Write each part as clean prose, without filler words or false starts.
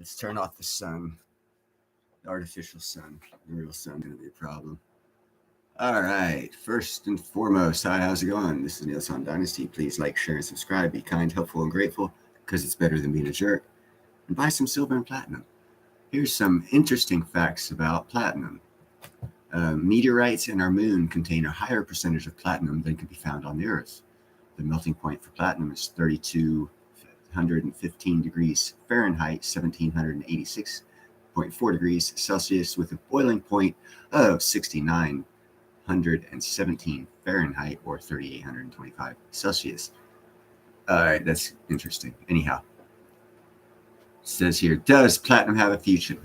Let's turn off the sun, the artificial sun. The real sun going to be a problem. All right. First and foremost, hi, how's it going? This is Neil Son Dynasty. Please like, share, and subscribe. Be kind, helpful, and grateful because it's better than being a jerk. And buy some silver and platinum. Here's some interesting facts about platinum. Meteorites in our moon contain a higher percentage of platinum than can be found on the Earth. The melting point for platinum is 3,215 degrees Fahrenheit, 1,786.4 degrees Celsius, with a boiling point of 6,917 Fahrenheit, or 3,825 Celsius. All right, that's interesting. Anyhow, it says here, does platinum have a future?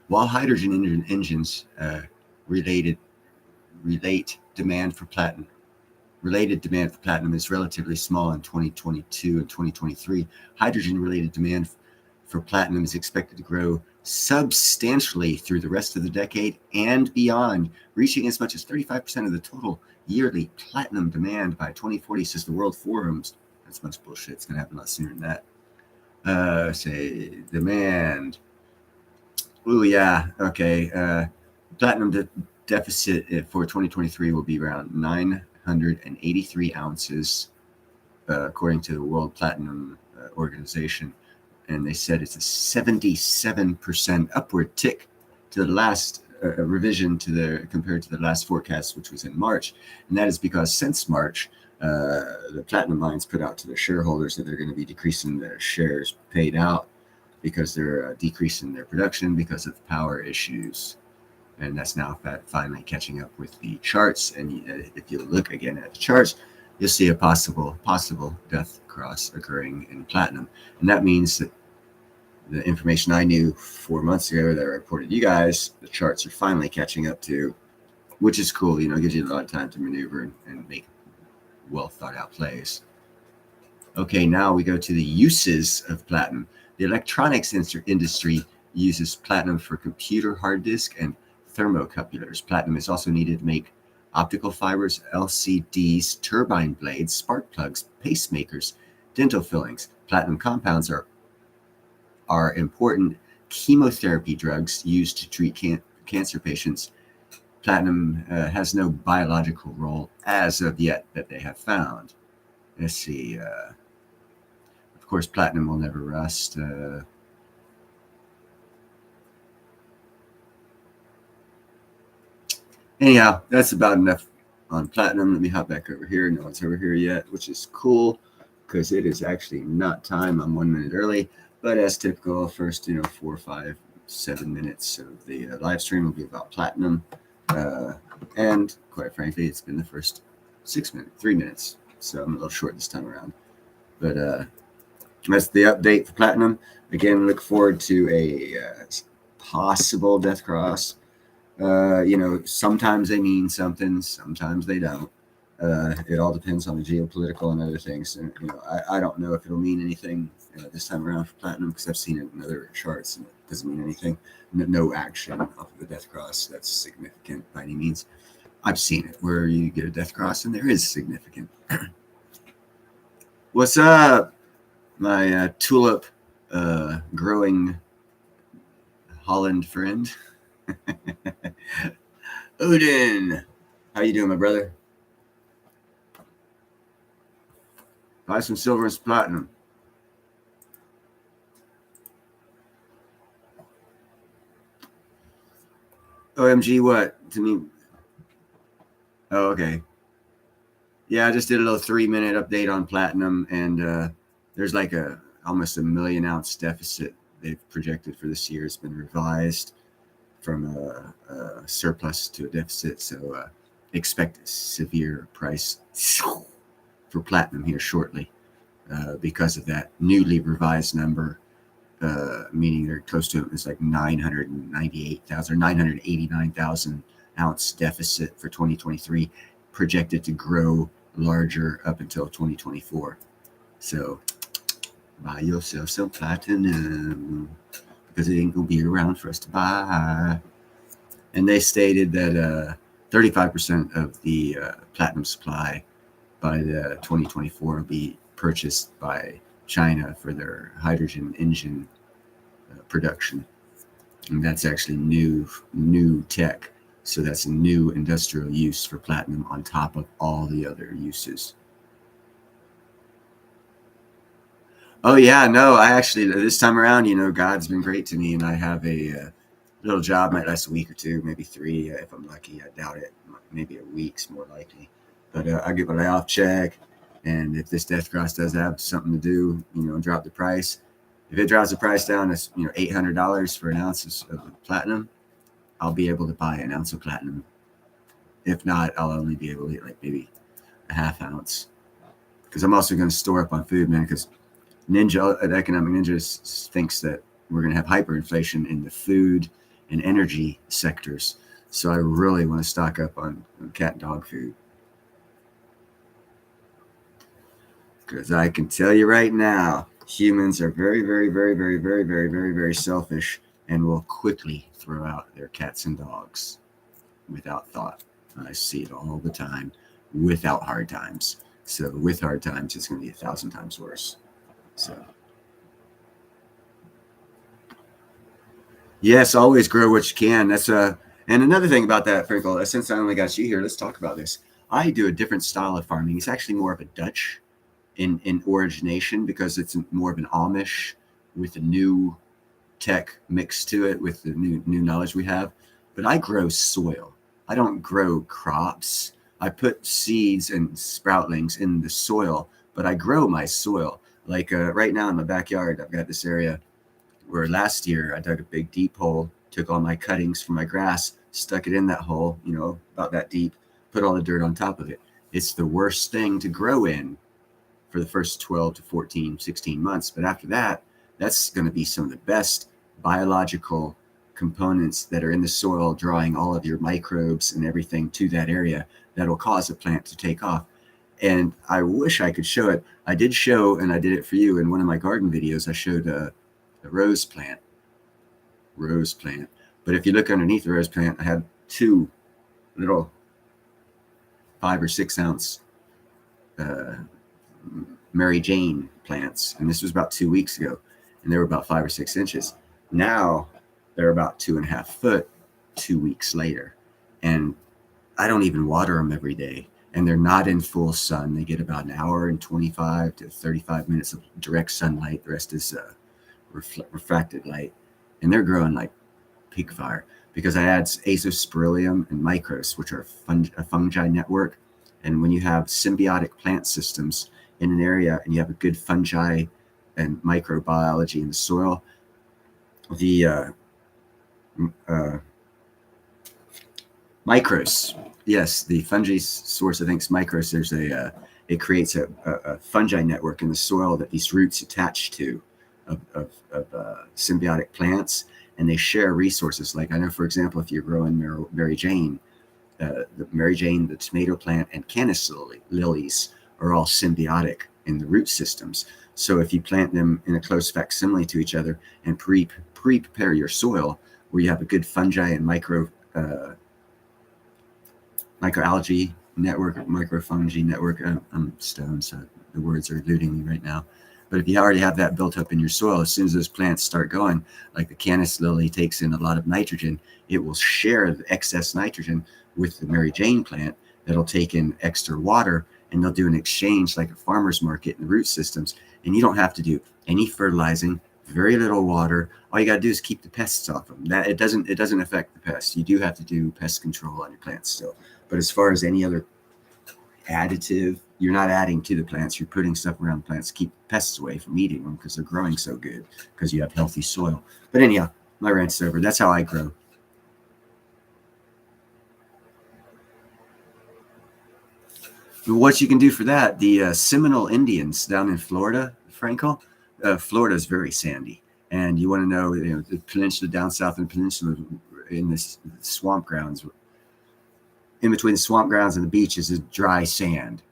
While hydrogen engines related demand for platinum is relatively small in 2022 and 2023. Hydrogen-related demand for platinum is expected to grow substantially through the rest of the decade and beyond, reaching as much as 35% of the total yearly platinum demand by 2040, says the World Forums. That's a bunch of bullshit. It's going to happen a lot sooner than that. Say demand. Oh, yeah. Okay. Platinum deficit for 2023 will be around 983 ounces, according to the World Platinum Organization. And they said it's a 77% upward tick to the last revision compared to the last forecast, which was in March. And that is because since March, the platinum mines put out to their shareholders that they're going to be decreasing their shares paid out because they're decreasing their production because of power issues. And that's now finally catching up with the charts. And if you look again at the charts, you'll see a possible death cross occurring in platinum. And that means that the information I knew 4 months ago that I reported to you guys, the charts are finally catching up to, which is cool. It gives you a lot of time to maneuver and make well thought out plays. Okay, now we go to the uses of platinum. The electronics industry uses platinum for computer hard disk and thermocouplers. Platinum is also needed to make optical fibers, LCDs, turbine blades, spark plugs, pacemakers, dental fillings. Platinum compounds are important chemotherapy drugs used to treat cancer patients. Platinum has no biological role as of yet that they have found. Let's see. Of course, platinum will never rust. Anyhow, that's about enough on platinum. Let me hop back over here. No one's over here yet, which is cool because it is actually not time. I'm 1 minute early, but as typical, first 4, 5, 7 minutes of the live stream will be about platinum. And quite frankly, it's been the first 3 minutes. So I'm a little short this time around. But that's the update for platinum. Again, look forward to a possible death cross. Sometimes they mean something, sometimes they don't. It all depends on the geopolitical and other things. And, I don't know if it'll mean anything this time around for platinum because I've seen it in other charts and it doesn't mean anything. No action off of the death cross that's significant by any means. I've seen it where you get a death cross and there is significant. What's up, my tulip growing Holland friend? Odin, how you doing, my brother? Buy some silver and some platinum. OMG, what? To me? Oh, okay. Yeah, I just did a little 3-minute update on platinum, and there's like almost a 1 million ounce deficit they've projected for this year. It's been revised from a surplus to a deficit, so expect a severe price for platinum here shortly because of that newly revised number, meaning they're close to it. It's like 998,000 or 989,000 ounce deficit for 2023, projected to grow larger up until 2024. So buy yourself some platinum because it ain't gonna be around for us to buy. And they stated that 35% of the platinum supply by the 2024 will be purchased by China for their hydrogen engine production. And that's actually new tech. So that's a new industrial use for platinum on top of all the other uses. Oh yeah, no, I actually this time around, God's been great to me, and I have a little job. Might last a week or two, maybe three, if I'm lucky. I doubt it. Maybe a week's more likely. But I get my layoff check, and if this death cross does have something to do, drop the price. If it drops the price down to $800 for an ounce of platinum, I'll be able to buy an ounce of platinum. If not, I'll only be able to get like maybe a half ounce, because I'm also going to store up on food, man. Because Ninja at Economic Ninja thinks that we're going to have hyperinflation in the food and energy sectors. So I really want to stock up on cat and dog food. Because I can tell you right now, humans are very, very, very, very, very, very, very, very selfish and will quickly throw out their cats and dogs without thought. I see it all the time without hard times. So with hard times, it's going to be 1,000 times worse. So yes, always grow what you can. That's and another thing about that, Frankel, since I only got you here, let's talk about this. I do a different style of farming. It's actually more of a Dutch in origination, because it's more of an Amish with a new tech mixed to it with the new knowledge we have. But I grow soil. I don't grow crops. I put seeds and sproutlings in the soil, but I grow my soil. Like right now in my backyard, I've got this area where last year I dug a big deep hole, took all my cuttings from my grass, stuck it in that hole, about that deep, put all the dirt on top of it. It's the worst thing to grow in for the first 12 to 14, 16 months. But after that, that's going to be some of the best biological components that are in the soil, drawing all of your microbes and everything to that area that'll cause a plant to take off. And I wish I could show it. I did show, and I did it for you in one of my garden videos. I showed a rose plant. But if you look underneath the rose plant, I had two little 5 or 6 ounce Mary Jane plants, and this was about 2 weeks ago, and they were about 5 or 6 inches. Now they're about 2.5 foot 2 weeks later, and I don't even water them every day, and they're not in full sun. They get about an hour and 25 to 35 minutes of direct sunlight. The rest is refracted light, and they're growing like pig fire, because I add Azospirillum and Micros, which are a fungi network. And when you have symbiotic plant systems in an area and you have a good fungi and microbiology in the soil, the Micros, yes, the fungi source, I think, is Micros. There's it creates a fungi network in the soil that these roots attach to of symbiotic plants, and they share resources. Like I know, for example, if you're growing Mary Jane, the tomato plant, and canis lilies are all symbiotic in the root systems. So if you plant them in a close facsimile to each other and prepare your soil where you have a good fungi and microalgae network, microfungi network. I'm stoned, so the words are eluding me right now. But if you already have that built up in your soil, as soon as those plants start going, like the canis lily takes in a lot of nitrogen, it will share the excess nitrogen with the Mary Jane plant that'll take in extra water, and they'll do an exchange like a farmer's market in the root systems. And you don't have to do any fertilizing, very little water. All you got to do is keep the pests off them. That it doesn't affect the pests. You do have to do pest control on your plants still. But as far as any other additive, you're not adding to the plants. You're putting stuff around the plants to keep pests away from eating them, because they're growing so good, because you have healthy soil. But anyhow, my rant's over. That's how I grow. What you can do for that, the Seminole Indians down in Florida, Frankel, Florida is very sandy. And you want to know, the peninsula down south and peninsula in this swamp grounds, in between the swamp grounds and the beaches is dry sand.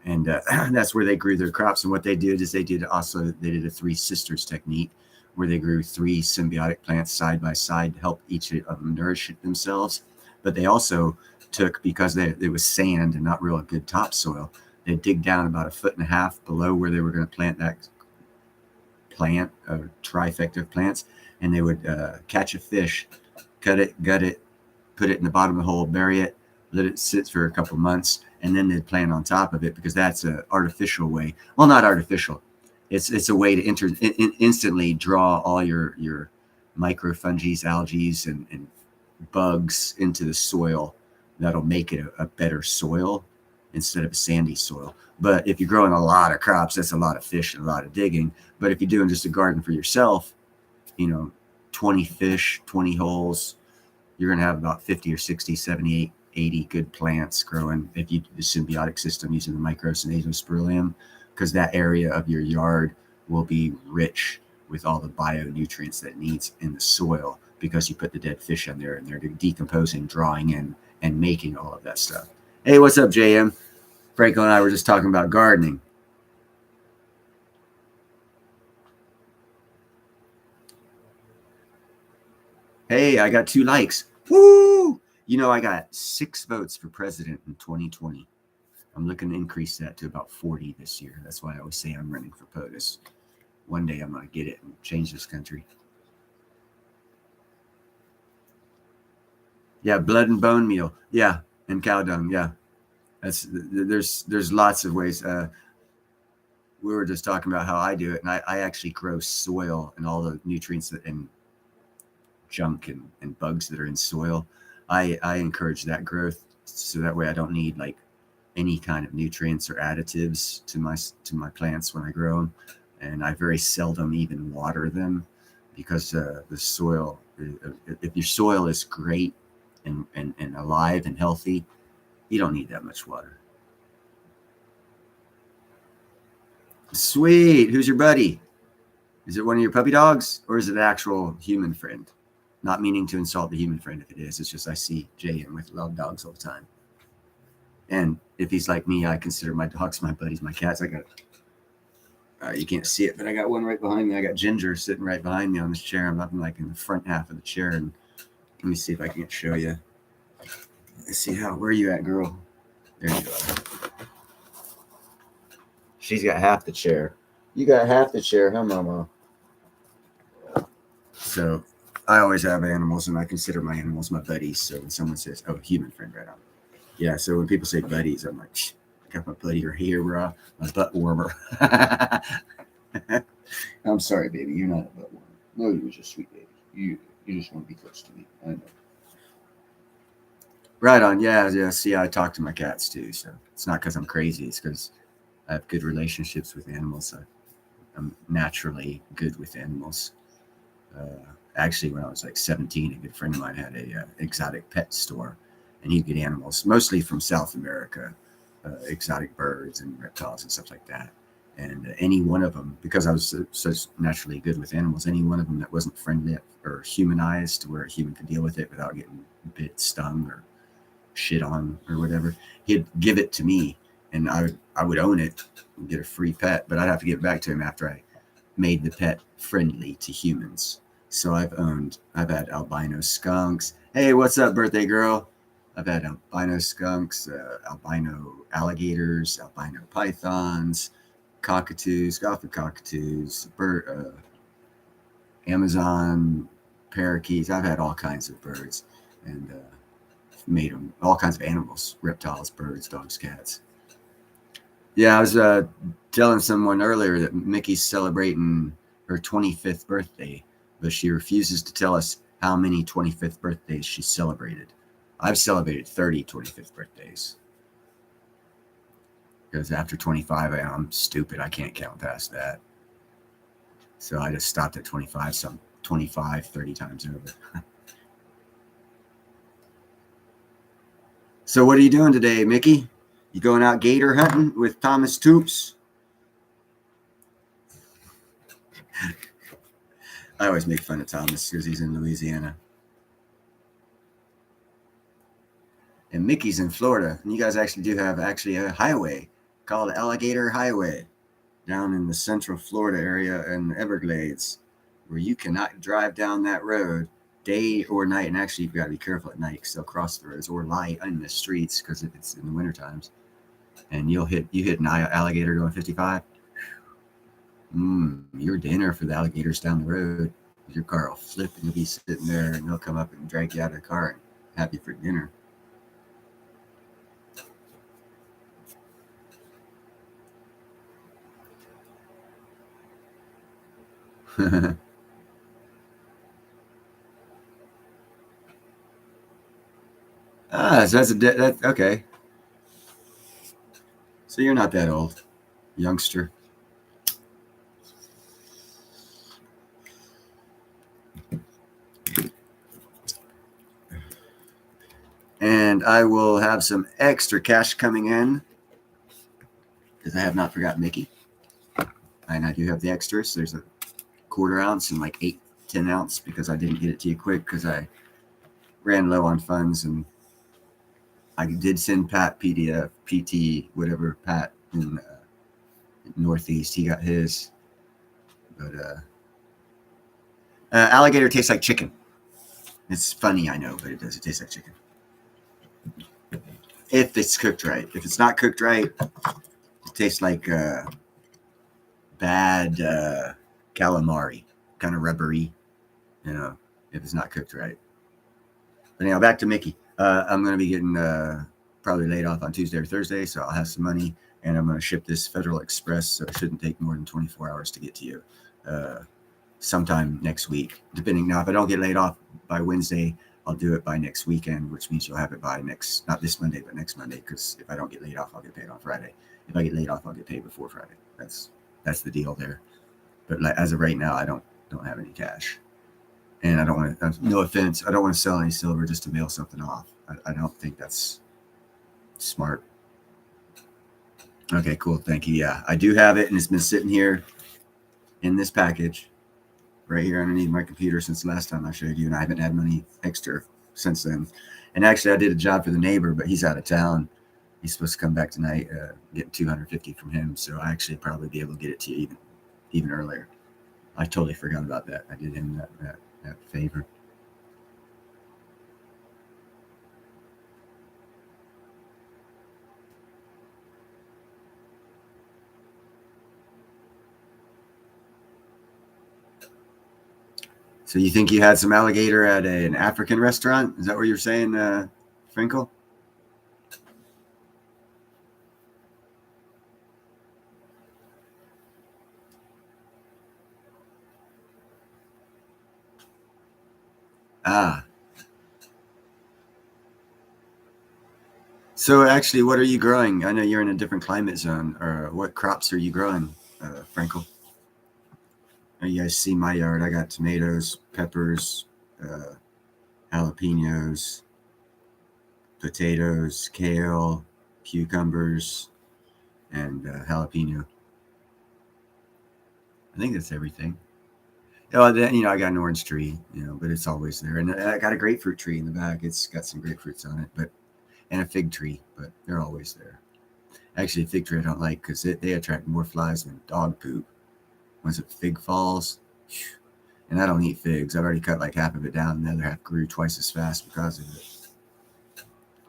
And that's where they grew their crops. And what they did is they did a 3 sisters technique, where they grew 3 symbiotic plants side by side to help each of them nourish themselves. But they also took, because it was sand and not real good topsoil, they dig down about 1.5 feet below where they were going to plant that plant, a trifecta of plants, and they would catch a fish, cut it, gut it, put it in the bottom of the hole, bury it, let it sit for a couple months, and then they'd plant on top of it, because that's an artificial way. Well, not artificial. It's a way to instantly draw all your microfungi, algae, and bugs into the soil. That'll make it a better soil instead of a sandy soil. But if you're growing a lot of crops, that's a lot of fish and a lot of digging. But if you're doing just a garden for yourself, 20 fish, 20 holes, you're going to have about 50 or 60, 70, 80 good plants growing if you do the symbiotic system using the Microsinase spirulum, because that area of your yard will be rich with all the bionutrients that it needs in the soil, because you put the dead fish in there and they're decomposing, drawing in, and making all of that stuff. Hey, what's up, JM? Franco and I were just talking about gardening. Hey, I got 2 likes. Woo! I got 6 votes for president in 2020. I'm looking to increase that to about 40 this year. That's why I always say I'm running for POTUS. One day I'm going to get it and change this country. Yeah, blood and bone meal. Yeah, and cow dung. Yeah, there's lots of ways. We were just talking about how I do it, and I actually grow soil and all the nutrients and junk and bugs that are in soil. I encourage that growth, so that way I don't need like any kind of nutrients or additives to my plants when I grow them, and I very seldom even water them, because the soil, if your soil is great and alive and healthy, you don't need that much water. Sweet. Who's your buddy? Is it one of your puppy dogs, or is it an actual human friend? Not meaning to insult the human friend if it is. It's just I see Jay with love dogs all the time. And if he's like me, I consider my dogs my buddies, my cats. I got, you can't see it, but I got one right behind me. I got Ginger sitting right behind me on this chair. I'm up in like in the front half of the chair. And let me see if I can show you. Let's see where are you at, girl? There you go. She's got half the chair. You got half the chair, huh, Mama? So I always have animals, and I consider my animals my buddies. So when someone says, "Oh, human friend," right on. Yeah. So when people say buddies, I'm like, I got my buddy right here, bro. My butt warmer. I'm sorry, baby. You're not a butt warmer. No, you're just sweet, baby. You just want to be close to me. I know. Right on. Yeah. See, I talk to my cats too. So it's not because I'm crazy. It's because I have good relationships with animals. I'm naturally good with animals. Actually, when I was like 17, a good friend of mine had a exotic pet store, and he'd get animals, mostly from South America, exotic birds and reptiles and stuff like that. And any one of them, because I was so naturally good with animals, any one of them that wasn't friendly or humanized to where a human could deal with it without getting bit, stung, or shit on or whatever, he'd give it to me, and I would own it and get a free pet, but I'd have to get it back to him after I made the pet friendly to humans. So I've had albino skunks. Hey, what's up, birthday girl? I've had albino skunks, albino alligators, albino pythons, cockatoos, Gothic cockatoos, Amazon parakeets. I've had all kinds of birds, and made them all kinds of animals, reptiles, birds, dogs, cats. Yeah, I was telling someone earlier that Mickey's celebrating her 25th birthday, but she refuses to tell us how many 25th birthdays she celebrated. I've celebrated 30 25th birthdays. Because after 25, I'm stupid. I can't count past that. So I just stopped at 25, some 25, 30 times over. So what are you doing today, Mickey? You going out gator hunting with Thomas Toops? I always make fun of Thomas because he's in Louisiana. And Mickey's in Florida. And you guys actually do have a highway called Alligator Highway down in the central Florida area in the Everglades, where you cannot drive down that road day or night. And actually, you've got to be careful at night because they'll cross the roads or lie in the streets because if it's in the winter times. And you hit an alligator going 55. Your dinner for the alligators down the road. Your car will flip and you'll be sitting there and they'll come up and drag you out of the car and have you for dinner. So that's okay. So you're not that old, youngster. And I will have some extra cash coming in because I have not forgotten Mickey. And I do have the extras. There's a 1/4 ounce and like 8-10 ounce because I didn't get it to you quick because I ran low on funds, and I did send Pat PDF, PT, whatever, Pat in Northeast. He got his. But alligator tastes like chicken. It's funny, I know, but it does. It tastes like chicken. If it's cooked right. If it's not cooked right, it tastes like bad calamari, kind of rubbery, if it's not cooked right. But anyhow, back to Mickey. I'm going to be getting probably laid off on Tuesday or Thursday, so I'll have some money, and I'm going to ship this Federal Express, so it shouldn't take more than 24 hours to get to you sometime next week, depending. Now, if I don't get laid off by Wednesday, I'll do it by next weekend, which means you'll have it by not this Monday, but next Monday, because if I don't get laid off, I'll get paid on Friday. If I get laid off, I'll get paid before Friday. That's the deal there. But as of right now, I don't have any cash. And I don't want to, no offense, I don't want to sell any silver just to mail something off. I don't think that's smart. Okay, cool. Thank you. Yeah, I do have it, and it's been sitting here in this package right here underneath my computer since the last time I showed you, and I haven't had money extra since then. And actually, I did a job for the neighbor, but he's out of town. He's supposed to come back tonight, get $250 from him. So I actually probably be able to get it to you even earlier. I totally forgot about that. I did him that favor. So you think you had some alligator at an African restaurant? Is that what you're saying, Frankel? Ah. So actually, what are you growing? I know you're in a different climate zone. Or what crops are you growing, Frankel? You guys see my yard. I got tomatoes, peppers, jalapenos, potatoes, kale, cucumbers, and jalapeno. I think that's everything. Oh, then I got an orange tree, but it's always there, and I got a grapefruit tree in the back. It's got some grapefruits on it, and a fig tree, but they're always there. Actually, a fig tree I don't like because they attract more flies than dog poop. Once a fig falls, and I don't eat figs. I've already cut like half of it down, and the other half grew twice as fast because of it.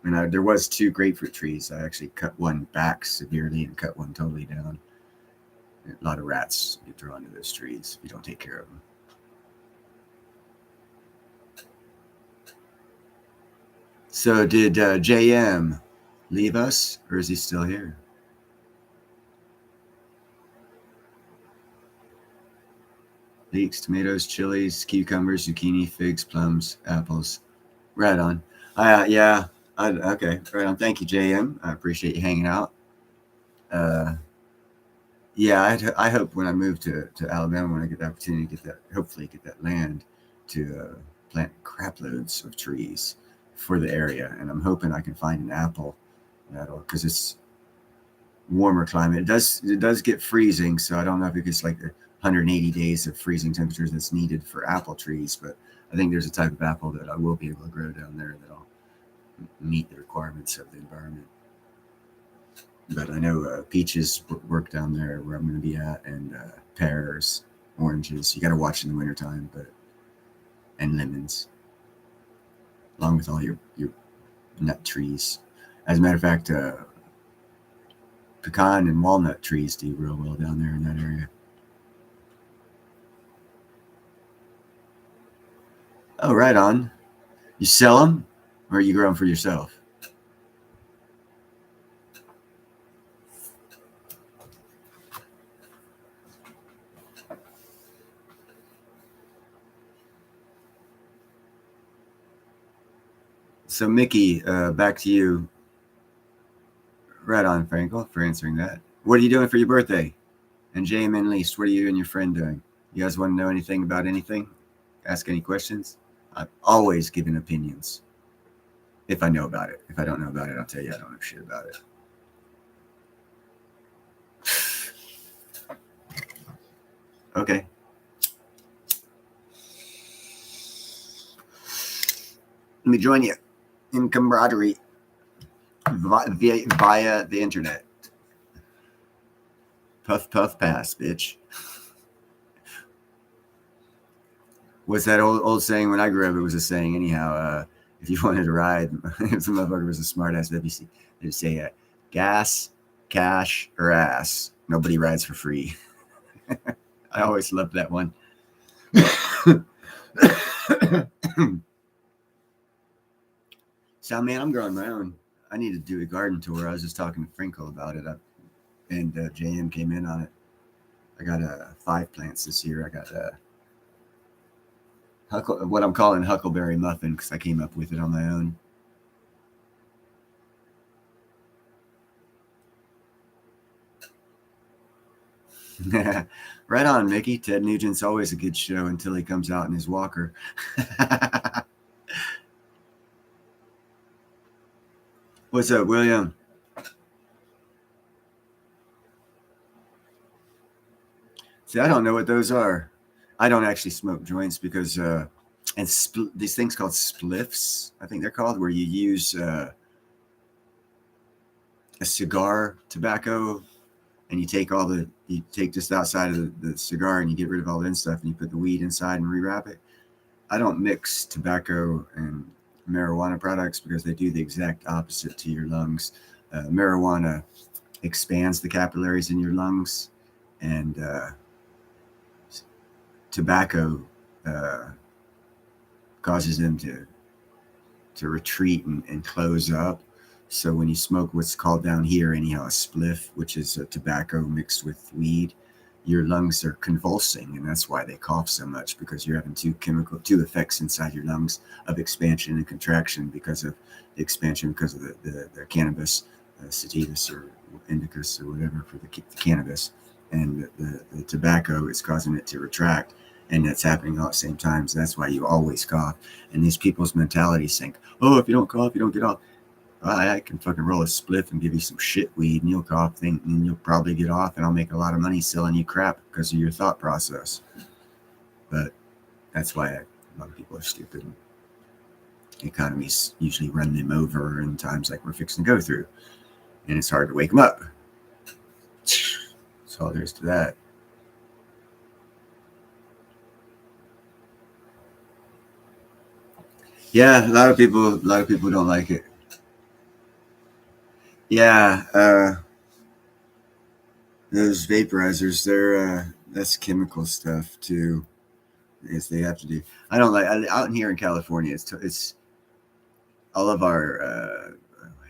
And there was 2 grapefruit trees. I actually cut one back severely and cut one totally down. A lot of rats get drawn to those trees if you don't take care of them. So did JM leave us, or is he still here? Leeks, tomatoes, chilies, cucumbers, zucchini, figs, plums, apples. Right on. Yeah. Okay. Right on. Thank you, JM. I appreciate you hanging out. Yeah, I hope when I move to Alabama, when I get the opportunity to hopefully get that land to plant crap loads of trees for the area. And I'm hoping I can find an apple because it's warmer climate. It does get freezing, so I don't know if it gets like 180 days of freezing temperatures that's needed for apple trees, but I think there's a type of apple that I will be able to grow down there that'll meet the requirements of the environment. But I know peaches work down there where I'm going to be at, and pears, oranges. You got to watch in the wintertime, and lemons, along with all your nut trees. As a matter of fact, pecan and walnut trees do real well down there in that area. Oh, right on. You sell them, or you grow them for yourself? So, Mickey, back to you. Right on, Frankel, for answering that. What are you doing for your birthday? And JM and Least, what are you and your friend doing? You guys want to know anything about anything? Ask any questions? I'm always giving opinions. If I know about it. If I don't know about it, I'll tell you I don't know shit about it. Okay. Let me join you in camaraderie via the internet. Puff, puff, pass, bitch. What's that old saying? When I grew up, it was a saying anyhow. If you wanted to ride, if the motherfucker was a smart ass, they'd say gas, cash, or ass. Nobody rides for free. I always loved that one. So, man, I'm growing my own. I need to do a garden tour. I was just talking to Frankel about it, and JM came in on it. I got 5 plants this year. I got what I'm calling Huckleberry Muffin because I came up with it on my own. Right on, Mickey. Ted Nugent's always a good show until he comes out in his walker. What's up, William? See, I don't know what those are. I don't actually smoke joints because, these things called spliffs, I think they're called, where you use a cigar tobacco and you take just outside of the cigar and you get rid of all that stuff and you put the weed inside and rewrap it. I don't mix tobacco and marijuana products because they do the exact opposite to your lungs. Marijuana expands the capillaries in your lungs, and tobacco causes them to retreat and close up. So when you smoke what's called down here anyhow a spliff, which is a tobacco mixed with weed, your lungs are convulsing, and that's why they cough so much, because you're having two effects inside your lungs of expansion and contraction because of the expansion because of the cannabis, sativus or indicus or whatever for the cannabis, and the tobacco is causing it to retract, and that's happening all at the same time. So that's why you always cough. And these people's mentalities think, oh, if you don't cough, you don't get off. I can fucking roll a spliff and give you some shit weed and you'll cough, and you'll probably get off, and I'll make a lot of money selling you crap because of your thought process. But that's why a lot of people are stupid. Economies usually run them over in times like we're fixing to go through, and it's hard to wake them up. That's all there is to that. Yeah, a lot of people don't like it. Yeah, those vaporizers, that's chemical stuff too. Yes, they have to do. I don't like out here in California. It's all of our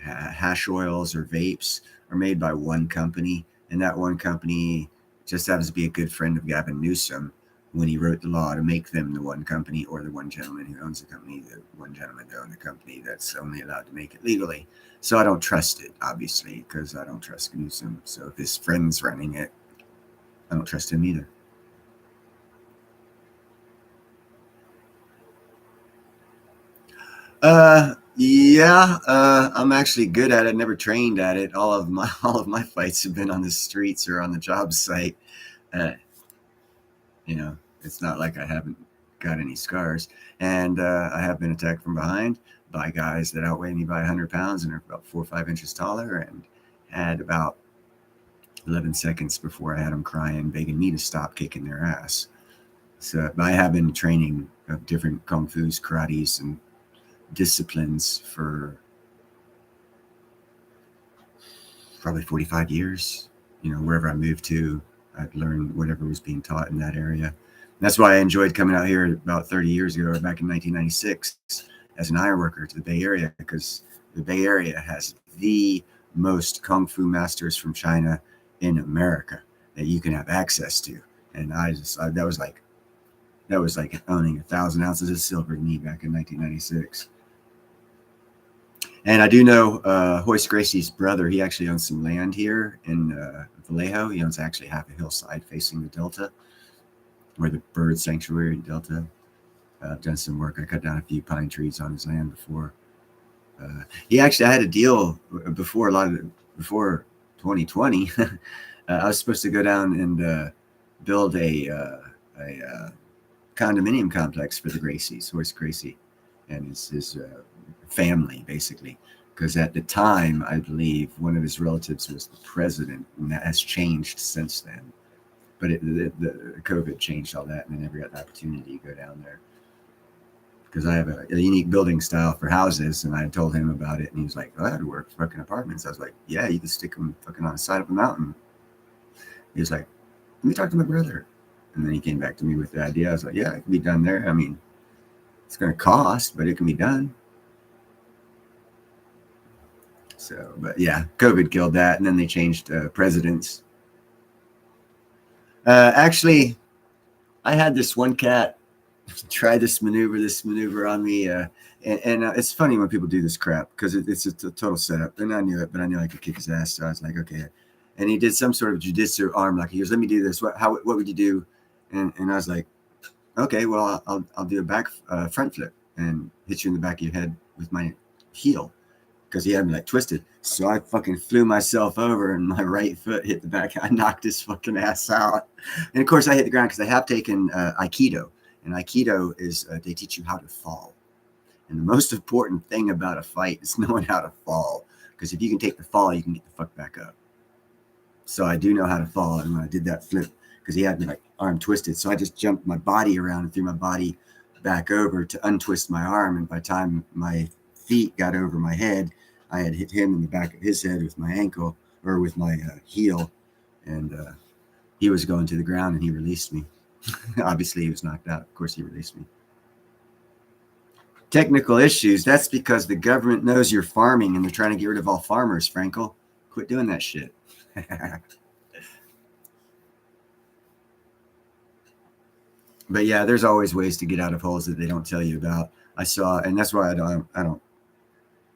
hash oils or vapes are made by one company, and that one company just happens to be a good friend of Gavin Newsom when he wrote the law to make them the one company, or the one gentleman who owns the company, the one gentleman that owns the company that's only allowed to make it legally. So I don't trust it, obviously, because I don't trust Newsom. So if his friend's running it, I don't trust him either. Yeah, I'm actually good at it. Never trained at it. All of my fights have been on the streets or on the job site. Uh, it's not like I haven't got any scars, and I have been attacked from behind by guys that outweigh me by 100 pounds and are about 4 or 5 inches taller, and had about 11 seconds before I had them crying, begging me to stop kicking their ass. So I have been training of different kung fu's, karates, and disciplines for probably 45 years. Wherever I moved to, I'd learn whatever was being taught in that area. That's why I enjoyed coming out here about 30 years ago, back in 1996, as an iron worker to the Bay Area, because the Bay Area has the most kung fu masters from China in America that you can have access to. And that was like owning 1,000 ounces of silver to me back in 1996. And I do know Hoist Gracie's brother. He actually owns some land here in Vallejo. He owns actually half a hillside facing the Delta, where the bird sanctuary in Delta. I've done some work. I cut down a few pine trees on his land before. He actually I had a deal before 2020. I was supposed to go down and build a condominium complex for the Gracies, Horace Gracie, and his family, basically. Because at the time, I believe one of his relatives was the president, and that has changed since then. But the COVID changed all that, and I never got the opportunity to go down there. Because I have a unique building style for houses, and I told him about it, and he was like, "Oh, that'd work for fucking apartments." I was like, "Yeah, you can stick them fucking on the side of a mountain." He was like, "Let me talk to my brother," and then he came back to me with the idea. I was like, "Yeah, it can be done there. I mean, it's going to cost, but it can be done." So, but yeah, COVID killed that, and then they changed presidents. Actually, I had this one cat try this maneuver on me. And it's funny when people do this crap because it's a total setup. And I knew it, but I knew I could kick his ass. So I was like, okay. And he did some sort of jujitsu arm, like he goes, "Let me do this. What would you do?" And I was like, okay, well, I'll do a front flip and hit you in the back of your head with my heel, because he had me like twisted. So I fucking flew myself over and my right foot hit the back. I knocked his fucking ass out. And of course I hit the ground because I have taken Aikido. And Aikido is they teach you how to fall. And the most important thing about a fight is knowing how to fall. Because if you can take the fall, you can get the fuck back up. So I do know how to fall. And when I did that flip, because he had me like arm twisted, so I just jumped my body around and threw my body back over to untwist my arm. And by the time my feet got over my head, I had hit him in the back of his head with my ankle or with my heel. And he was going to the ground and he released me. Obviously, he was knocked out. Of course, he released me. Technical issues. That's because the government knows you're farming and they're trying to get rid of all farmers, Frankel. Quit doing that shit. But yeah, there's always ways to get out of holes that they don't tell you about. I saw, and that's why I don't.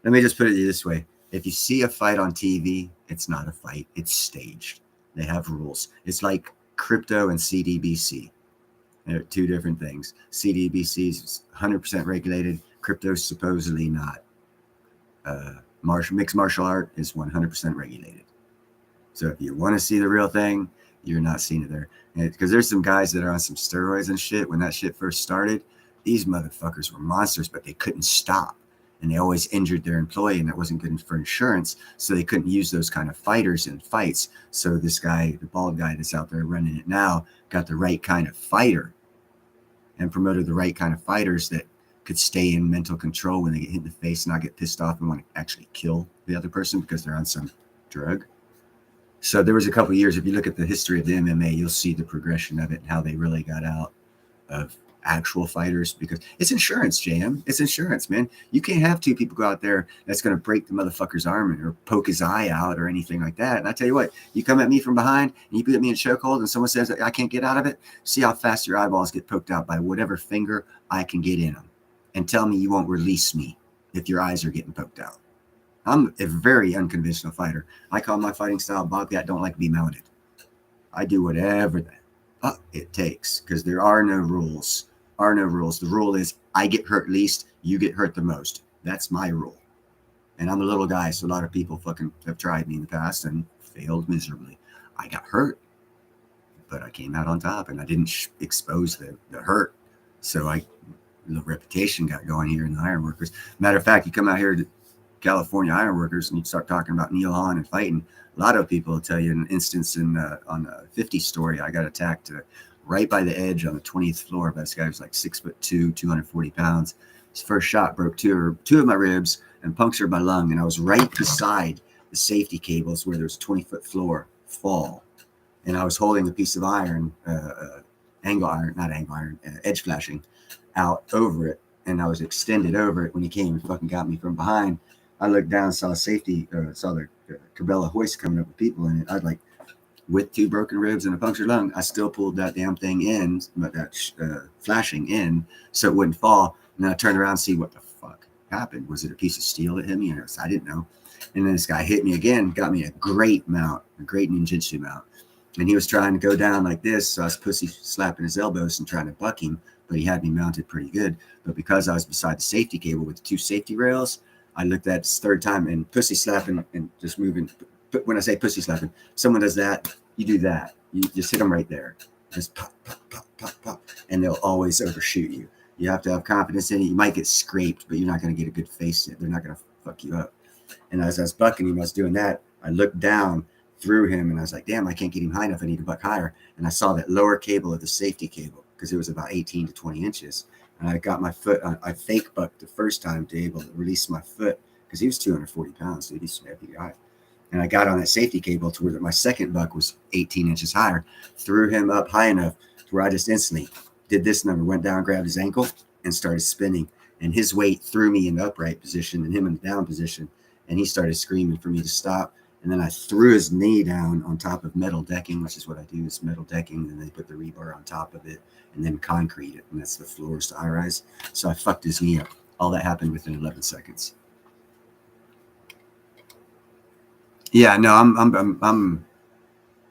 Let me just put it this way. If you see a fight on TV, it's not a fight. It's staged. They have rules. It's like crypto and CDBC. They're two different things. CDBC is 100% regulated. Crypto is supposedly not. Mixed martial art is 100% regulated. So if you want to see the real thing, you're not seeing it there. Because there's some guys that are on some steroids and shit. When that shit first started, these motherfuckers were monsters, but they couldn't stop. And they always injured their employee, and that wasn't good for insurance. So they couldn't use those kind of fighters in fights. So this guy, the bald guy that's out there running it now, got the right kind of fighter and promoted the right kind of fighters that could stay in mental control when they get hit in the face and not get pissed off and want to actually kill the other person because they're on some drug. So there was a couple of years, if you look at the history of the MMA, you'll see the progression of it and how they really got out of actual fighters, because it's insurance, JM. It's insurance, man. You can't have two people go out there that's going to break the motherfucker's arm or poke his eye out or anything like that. And I tell you what, you come at me from behind and you put me in chokehold and someone says I can't get out of it, see how fast your eyeballs get poked out by whatever finger I can get in them. And tell me you won't release me if your eyes are getting poked out. I'm a very unconventional fighter. I call my fighting style Bobcat, don't like to be mounted. I do whatever it takes, because there are no rules. The rule is I get hurt least, you get hurt the most. That's my rule. And I'm a little guy, so a lot of people fucking have tried me in the past and failed miserably. I got hurt, but I came out on top, and I didn't expose the hurt. So the reputation got going here in the ironworkers. Matter of fact, you come out here to California ironworkers and you start talking about Neil Hahn and fighting, a lot of people will tell you an instance on a 50 story. I got attacked right by the edge on the 20th floor by this guy who was like 6'2", 240 pounds. His first shot broke two of my ribs and punctured my lung, and I was right beside the safety cables where there's a 20-foot floor fall, and I was holding a piece of iron, edge flashing out over it, and I was extended over it when he came and fucking got me from behind. I looked down, saw saw the Cabela hoist coming up with people in it. I'd like, with 2 broken ribs and a punctured lung, I still pulled that damn thing in, but that flashing in, so it wouldn't fall. And then I turned around and see what the fuck happened. Was it a piece of steel that hit me? And I didn't know. And then this guy hit me again, got me a great mount, a great ninjutsu mount. And he was trying to go down like this, so I was pussy slapping his elbows and trying to buck him, but he had me mounted pretty good. But because I was beside the safety cable with the 2 safety rails, I looked at this 3rd time and pussy slapping and just moving. But when I say pussy slapping, someone does that, you do that. You just hit them right there. Just pop, pop, pop, pop, pop. And they'll always overshoot you. You have to have confidence in it. You might get scraped, but you're not going to get a good face in it. They're not going to fuck you up. And as I was bucking him, I was doing that. I looked down through him and I was like, damn, I can't get him high enough. I need to buck higher. And I saw that lower cable of the safety cable because it was about 18 to 20 inches. And I got my foot, I fake bucked the first time to able to release my foot because he was 240 pounds, so he's a heavy guy. And I got on that safety cable to where my second buck was 18 inches higher, threw him up high enough to where I just instantly did this number, went down, grabbed his ankle and started spinning. And his weight threw me in the upright position and him in the down position. And he started screaming for me to stop. And then I threw his knee down on top of metal decking, which is what I do, is metal decking. And they put the rebar on top of it and then concrete it. And that's the floors to high rise. So I fucked his knee up. All that happened within 11 seconds. Yeah, no, I'm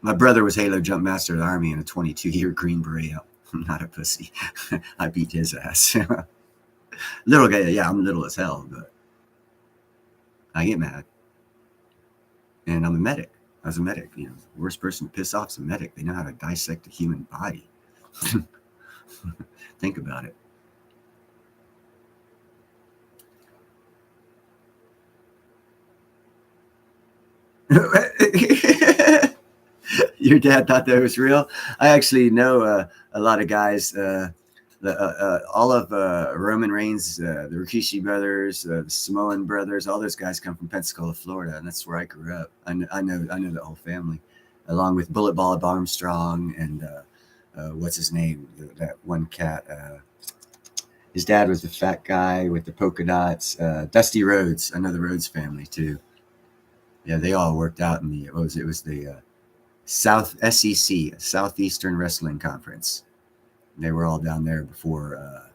my brother was Halo Jump Master of the Army in a 22-year Green Beret. I'm not a pussy. I beat his ass. Little guy, yeah, I'm little as hell, but I get mad. And I'm a medic. I was a medic. You know, the worst person to piss off is a medic. They know how to dissect a human body. Think about it. Your dad thought that was real? I actually know a lot of guys. All of Roman Reigns, the Rikishi brothers, the Samoan brothers, all those guys come from Pensacola, Florida, and that's where I grew up. I know the whole family, along with Bullet Bob Armstrong and what's his name? That one cat. His dad was the fat guy with the polka dots. Dusty Rhodes. I know the Rhodes family too. Yeah, they all worked out in the it was the South SEC, Southeastern Wrestling Conference. They were all down there before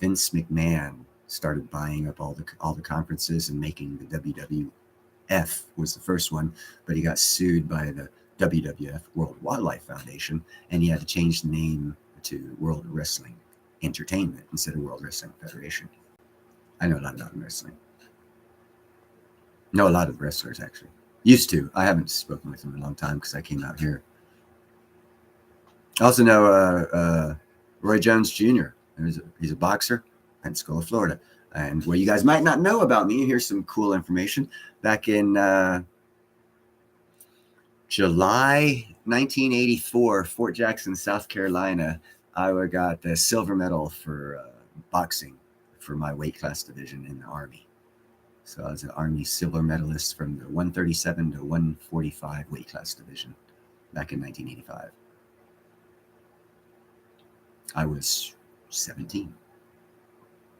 Vince McMahon started buying up all the conferences and making the WWF was the first one, but he got sued by the WWF, World Wildlife Foundation, and he had to change the name to World Wrestling Entertainment instead of World Wrestling Federation. I know a lot about wrestling. Know a lot of wrestlers, actually. Used to. I haven't spoken with them in a long time because I came out here. I also know Roy Jones Jr. He's a boxer, Pensacola, Florida. And what you guys might not know about me, here's some cool information. Back in July 1984, Fort Jackson, South Carolina, I got the silver medal for boxing for my weight class division in the Army. So I was an Army silver medalist from the 137 to 145 weight class division back in 1985. I was 17.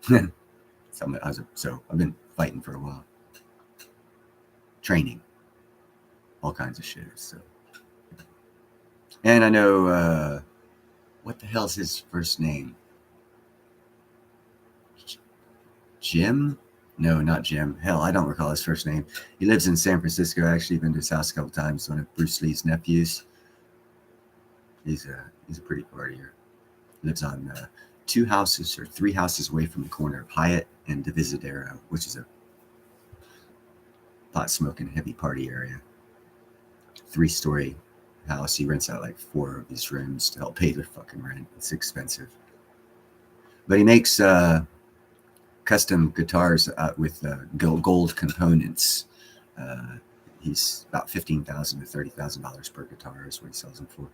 So I've been fighting for a while. Training. All kinds of shit. So. And I know, what the hell's his first name? Jim? No, not Jim. Hell, I don't recall his first name. He lives in San Francisco. I actually been to his house a couple times. One of Bruce Lee's nephews. He's a pretty partier. Lives on 2 houses or 3 houses away from the corner of Hyatt and Divisadero, which is a pot smoking heavy party area. 3-story house. He rents out like 4 of his rooms to help pay their fucking rent. It's expensive. But he makes custom guitars with gold components. He's about $15,000 to $30,000 per guitar is what he sells them for.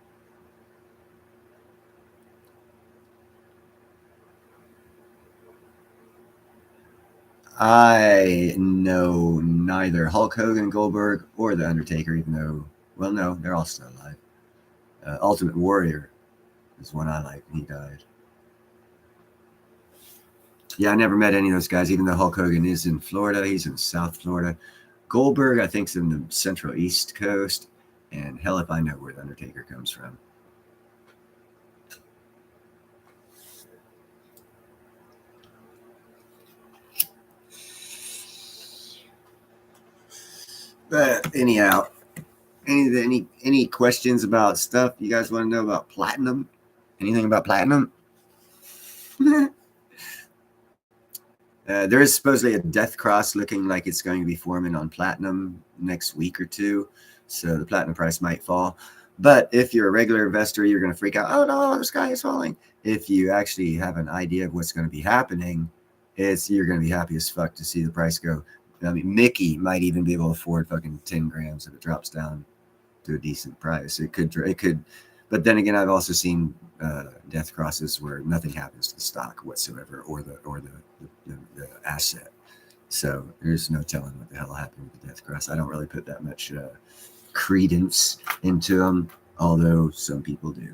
I know neither Hulk Hogan, Goldberg, or The Undertaker, even though, well, no, they're all still alive. Ultimate Warrior is one I like. He died. Yeah, I never met any of those guys, even though Hulk Hogan is in Florida. He's in South Florida. Goldberg, I think, is in the Central East Coast. And hell if I know where The Undertaker comes from. But anyhow, any questions about stuff you guys want to know about platinum? Anything about platinum? There is supposedly a death cross looking like it's going to be forming on platinum next week or two. So the platinum price might fall. But if you're a regular investor, you're going to freak out. Oh no, the sky is falling. If you actually have an idea of what's going to be happening, you're going to be happy as fuck to see the price go. I mean, Mickey might even be able to afford fucking 10 grams if it drops down to a decent price. It could. But then again, I've also seen death crosses where nothing happens to the stock whatsoever or the asset. So there's no telling what the hell happened with the death cross. I don't really put that much credence into them, although some people do.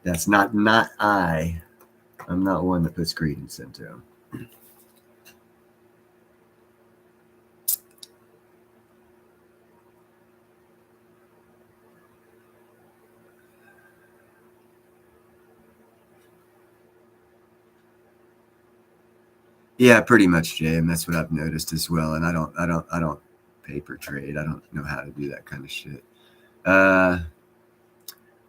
That's not I. I'm not one that puts credence into them. Yeah, pretty much, Jay, and that's what I've noticed as well. And I don't paper trade. I don't know how to do that kind of shit.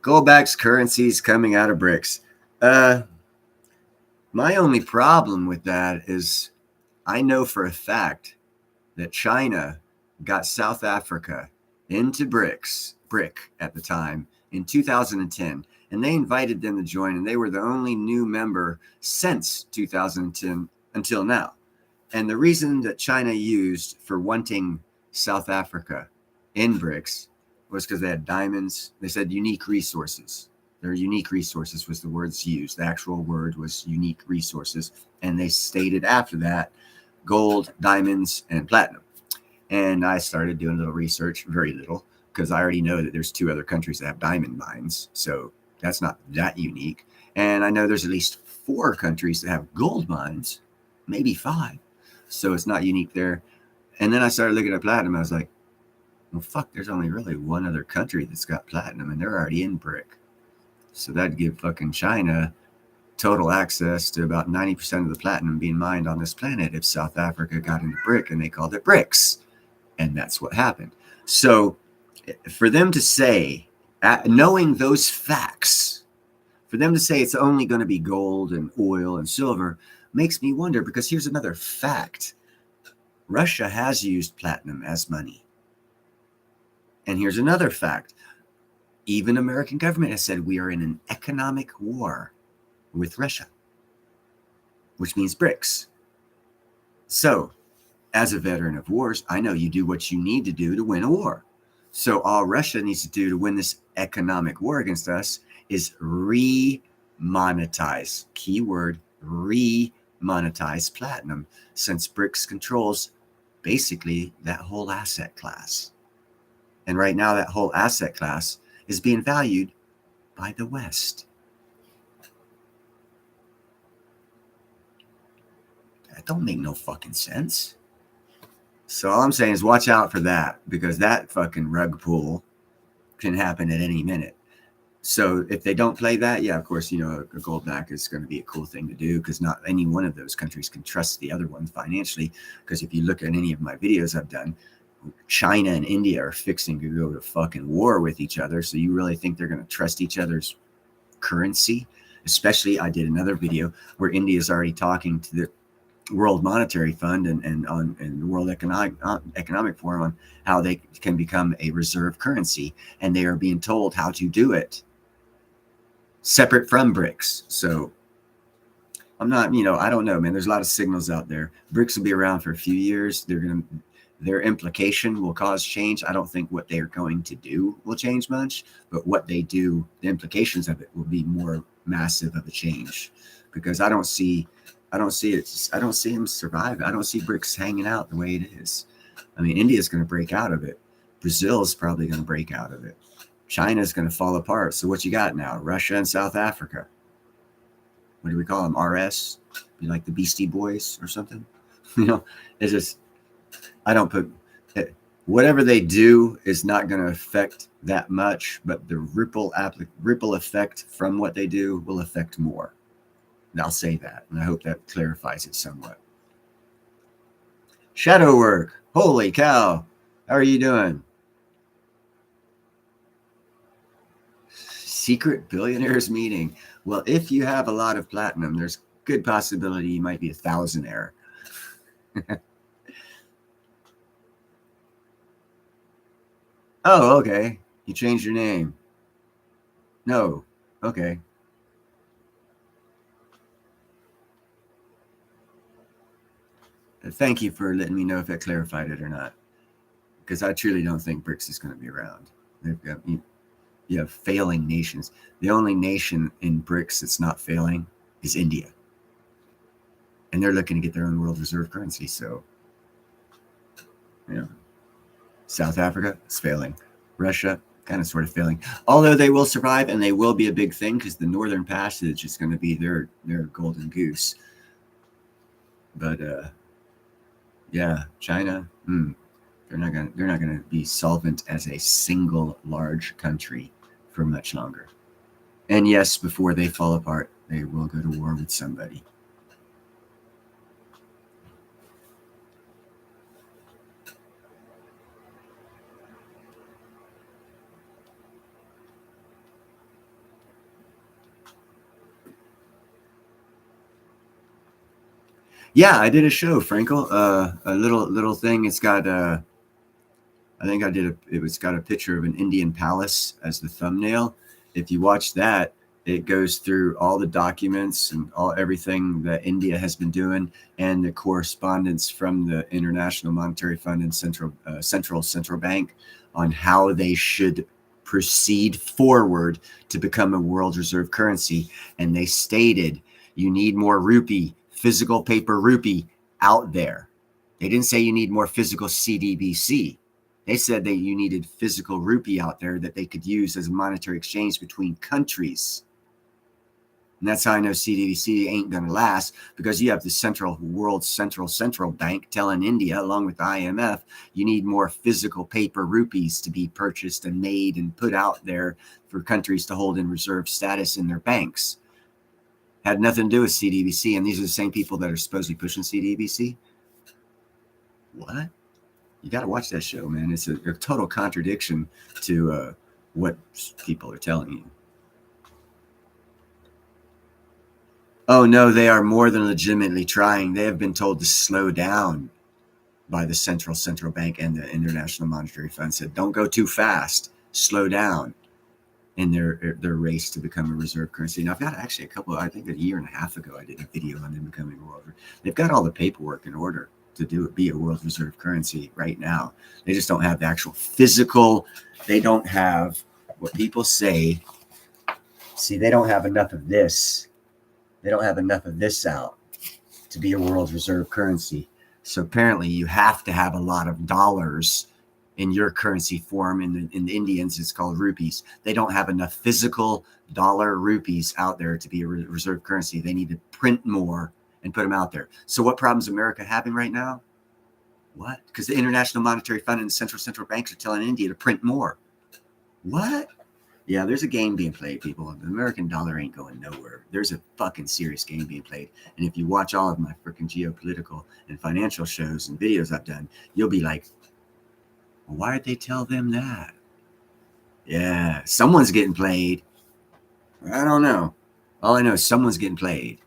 Gold-backed currencies coming out of BRICS. My only problem with that is I know for a fact that China got South Africa into BRIC at the time in 2010, and they invited them to join, and they were the only new member since 2010 until now. And the reason that China used for wanting South Africa in BRICS was because they had diamonds. They said unique resources. Their unique resources was the words used. The actual word was unique resources. And they stated after that gold, diamonds, and platinum. And I started doing a little research, very little, because I already know that there's 2 other countries that have diamond mines. So that's not that unique. And I know there's at least 4 countries that have gold mines, maybe 5. So it's not unique there. And then I started looking at platinum. I was like, well, fuck, there's only really 1 other country that's got platinum, and they're already in BRIC. So that'd give fucking China total access to about 90% of the platinum being mined on this planet if South Africa got into BRIC, and they called it BRICS. And that's what happened. So for them to say, knowing those facts, for them to say it's only going to be gold and oil and silver makes me wonder, because here's another fact. Russia has used platinum as money. And here's another fact. Even American government has said we are in an economic war with Russia, which means BRICS. So, as a veteran of wars, I know you do what you need to do to win a war. So all Russia needs to do to win this economic war against us is re-monetize, keyword, re-monetize platinum, since BRICS controls basically that whole asset class. And right now that whole asset class is being valued by the West. That don't make no fucking sense. So all I'm saying is watch out for that, because that fucking rug pull can happen at any minute. So if they don't play that, yeah, of course, you know, a gold back is going to be a cool thing to do, because not any one of those countries can trust the other one financially. Because if you look at any of my videos I've done, China and India are fixing to go to fucking war with each other. So you really think they're going to trust each other's currency? Especially, I did another video where India is already talking to the World Monetary Fund and the World Economic Forum on how they can become a reserve currency, and they are being told how to do it separate from BRICS. So I'm not, you know, I don't know, man. There's a lot of signals out there. BRICS will be around for a few years. Their implication will cause change. I don't think what they are going to do will change much, but what they do, the implications of it will be more massive of a change, because I don't see them survive. I don't see BRICS hanging out the way it is. I mean, India is going to break out of it. Brazil is probably going to break out of it. China's going to fall apart. So what you got now? Russia and South Africa. What do we call them? RS? Be like the Beastie Boys or something? It's just, I don't put, whatever they do is not going to affect that much, but the ripple effect from what they do will affect more. And I'll say that, and I hope that clarifies it somewhat. Shadow work. Holy cow. How are you doing? Secret billionaires meeting. Well, if you have a lot of platinum, there's good possibility you might be a thousandaire. Oh, okay. You changed your name. No. Okay. Thank you for letting me know if that clarified it or not. Because I truly don't think BRICS is going to be around. You have failing nations. The only nation in BRICS that's not failing is India. And they're looking to get their own world reserve currency. So, South Africa is failing. Russia, kind of sort of failing. Although they will survive and they will be a big thing because the Northern Passage is going to be their golden goose. But yeah, China, they're not gonna be solvent as a single large country for much longer. And yes, before they fall apart, they will go to war with somebody. Yeah, I did a show, Frankel. A little thing. It's got I think it's got a picture of an Indian palace as the thumbnail. If you watch that, it goes through all the documents and everything that India has been doing and the correspondence from the International Monetary Fund and Central Bank on how they should proceed forward to become a world reserve currency. And they stated you need more rupee, physical paper rupee out there. They didn't say you need more physical CDBC. They said that you needed physical rupee out there that they could use as a monetary exchange between countries. And that's how I know CDBC ain't going to last, because you have the central bank telling India, along with the IMF, you need more physical paper rupees to be purchased and made and put out there for countries to hold in reserve status in their banks. Had nothing to do with CDBC, and these are the same people that are supposedly pushing CDBC. What? You got to watch that show, man. It's a total contradiction to what people are telling you. Oh, no, they are more than legitimately trying. They have been told to slow down by the central bank and the International Monetary Fund. Said, don't go too fast. Slow down in their race to become a reserve currency. Now, I've got actually I think a year and a half ago, I did a video on them becoming a world. They've got all the paperwork in order to be a world reserve currency right now. They just don't have the actual physical. They don't have what people say. See, they don't have enough of this. They don't have enough of this out to be a world reserve currency. So apparently you have to have a lot of dollars in your currency form. In the Indians, it's called rupees. They don't have enough physical dollar rupees out there to be a reserve currency. They need to print more and put them out there. So what problems is America having right now? What? Because the International Monetary Fund and central banks are telling India to print more. What? Yeah, there's a game being played, people. The American dollar ain't going nowhere. There's a fucking serious game being played. And if you watch all of my freaking geopolitical and financial shows and videos I've done, you'll be like, well, why did they tell them that? Yeah, someone's getting played. I don't know. All I know is someone's getting played.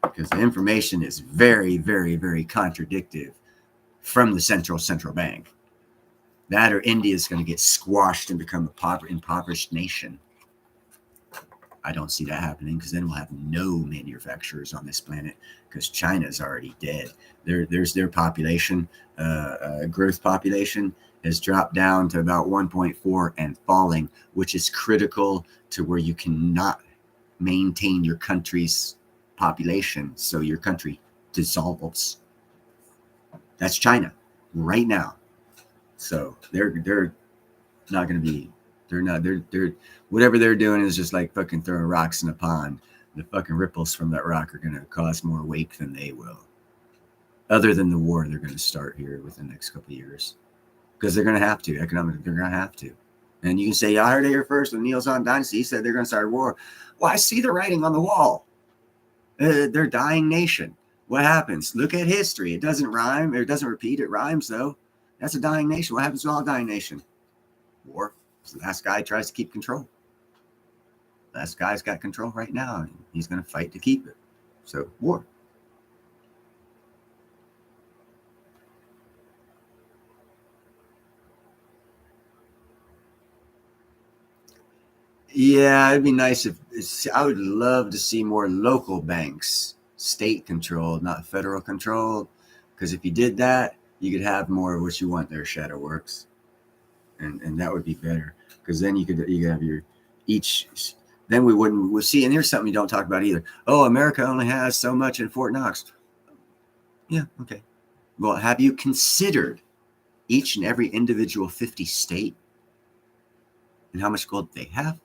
Because the information is very, very, very contradictive from the central bank. That or India is going to get squashed and become a impoverished nation. I don't see that happening, because then we'll have no manufacturers on this planet, because China's already dead. Their population, growth population, has dropped down to about 1.4 and falling, which is critical to where you cannot maintain your country's population, so your country dissolves. That's China right now. So they're not going to be They're not. They're whatever they're doing is just like fucking throwing rocks in a pond. The fucking ripples from that rock are going to cause more wake than they will. Other than the war they're going to start here within the next couple of years, because they're going to have to economically. They're going to have to. And you can say, I heard it here first with Neil Zahn Dynasty. He said they're going to start a war. Well, I see the writing on the wall. They're a dying nation. What happens? Look at history. It doesn't rhyme. It doesn't repeat. It rhymes, though. That's a dying nation. What happens to all dying nation? War. So the last guy tries to keep control. Last guy's got control right now. And he's going to fight to keep it. So, war. Yeah, it'd be nice if I would love to see more local banks, state controlled, not federal controlled. Because if you did that, you could have more of what you want there, Shadow Works, and that would be better. Because then you could have your each. Then we'll see. And here's something you don't talk about either. Oh, America only has so much in Fort Knox. Yeah, okay. Well, have you considered each and every individual 50 state and how much gold they have?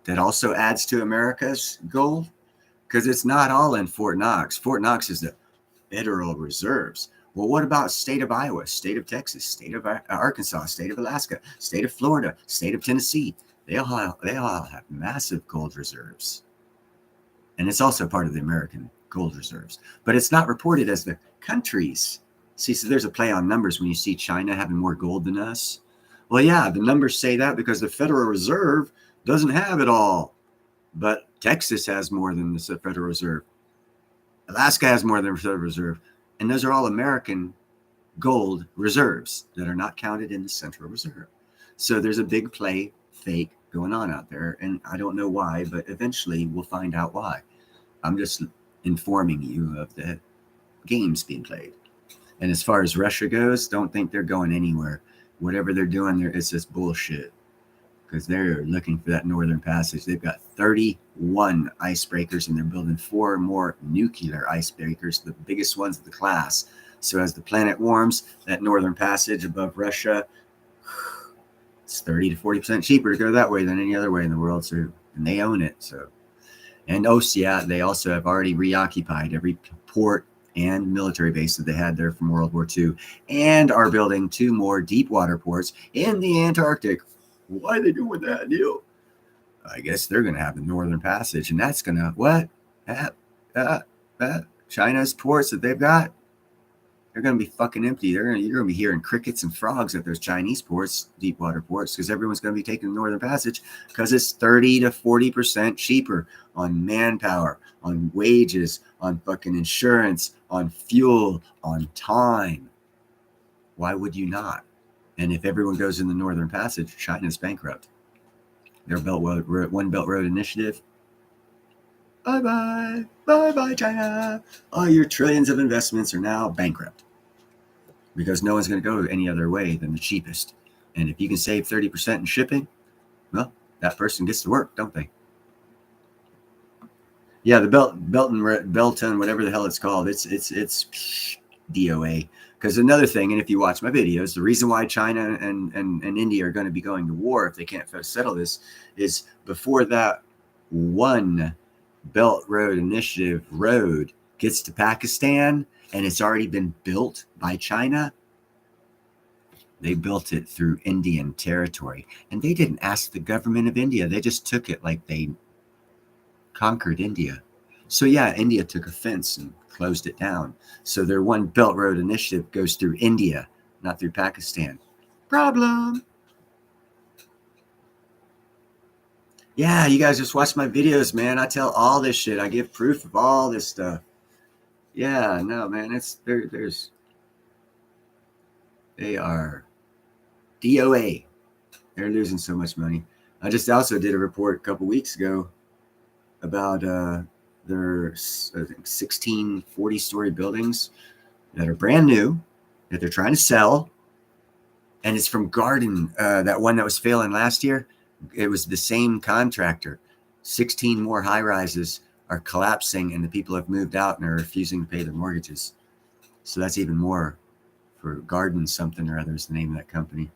That also adds to America's gold, because it's not all in Fort Knox. Fort Knox is the federal reserves. Well, what about state of Iowa, state of Texas, state of Arkansas, state of Alaska, state of Florida, state of Tennessee? They all have massive gold reserves. And it's also part of the American gold reserves. But it's not reported as the countries. See, so there's a play on numbers when you see China having more gold than us. Well, yeah, the numbers say that because the Federal Reserve doesn't have it all. But Texas has more than the Federal Reserve. Alaska has more than the Federal Reserve. And those are all American gold reserves that are not counted in the Central Reserve. So there's a big play fake going on out there. And I don't know why, but eventually we'll find out why. I'm just informing you of the games being played. And as far as Russia goes, don't think they're going anywhere. Whatever they're doing there is just bullshit. Because they're looking for that northern passage. They've got 31 icebreakers, and they're building 4 more nuclear icebreakers, the biggest ones of the class. So as the planet warms, that northern passage above Russia, it's 30 to 40% cheaper to go that way than any other way in the world. So, and they own it. So, and yeah, they also have already reoccupied every port and military base that they had there from World War II, and are building 2 more deep water ports in the Antarctic. Why are they doing that, Neil? I guess they're going to have the Northern Passage, and that's going to, what? China's ports that they've got, they're going to be fucking empty. You're going to be hearing crickets and frogs at those Chinese ports, deep water ports, because everyone's going to be taking the Northern Passage because it's 30 to 40% cheaper on manpower, on wages, on fucking insurance, on fuel, on time. Why would you not? And if everyone goes in the Northern Passage, China's bankrupt. Their One Belt Road Initiative. Bye-bye. Bye-bye, China. All your trillions of investments are now bankrupt. Because no one's going to go any other way than the cheapest. And if you can save 30% in shipping, well, that person gets to work, don't they? Yeah, the Belton, whatever the hell it's called, it's DOA. Because another thing, and if you watch my videos, the reason why China and India are going to be going to war if they can't settle this is before that One Belt Road Initiative road gets to Pakistan and it's already been built by China. They built it through Indian territory, and they didn't ask the government of India. They just took it like they conquered India. So yeah, India took offense and closed it down. So their One Belt Road Initiative goes through India, not through Pakistan. Problem. Yeah, you guys just watch my videos, man. I tell all this shit. I give proof of all this stuff. Yeah, no, man. They are DOA. They're losing so much money. I just also did a report a couple weeks ago about their 16 40-story buildings that are brand new that they're trying to sell. And it's from Garden, that one that was failing last year. It was the same contractor. 16 more high rises are collapsing, and the people have moved out and are refusing to pay their mortgages. So that's even more for Garden something or other is the name of that company.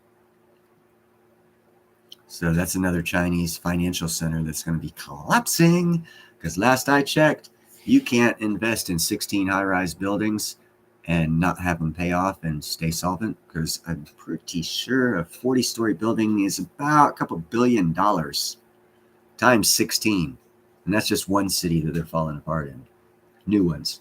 So that's another Chinese financial center that's going to be collapsing, because last I checked, you can't invest in 16 high-rise buildings and not have them pay off and stay solvent, because I'm pretty sure a 40-story building is about a couple $2 billion times 16. And that's just one city that they're falling apart in. New ones.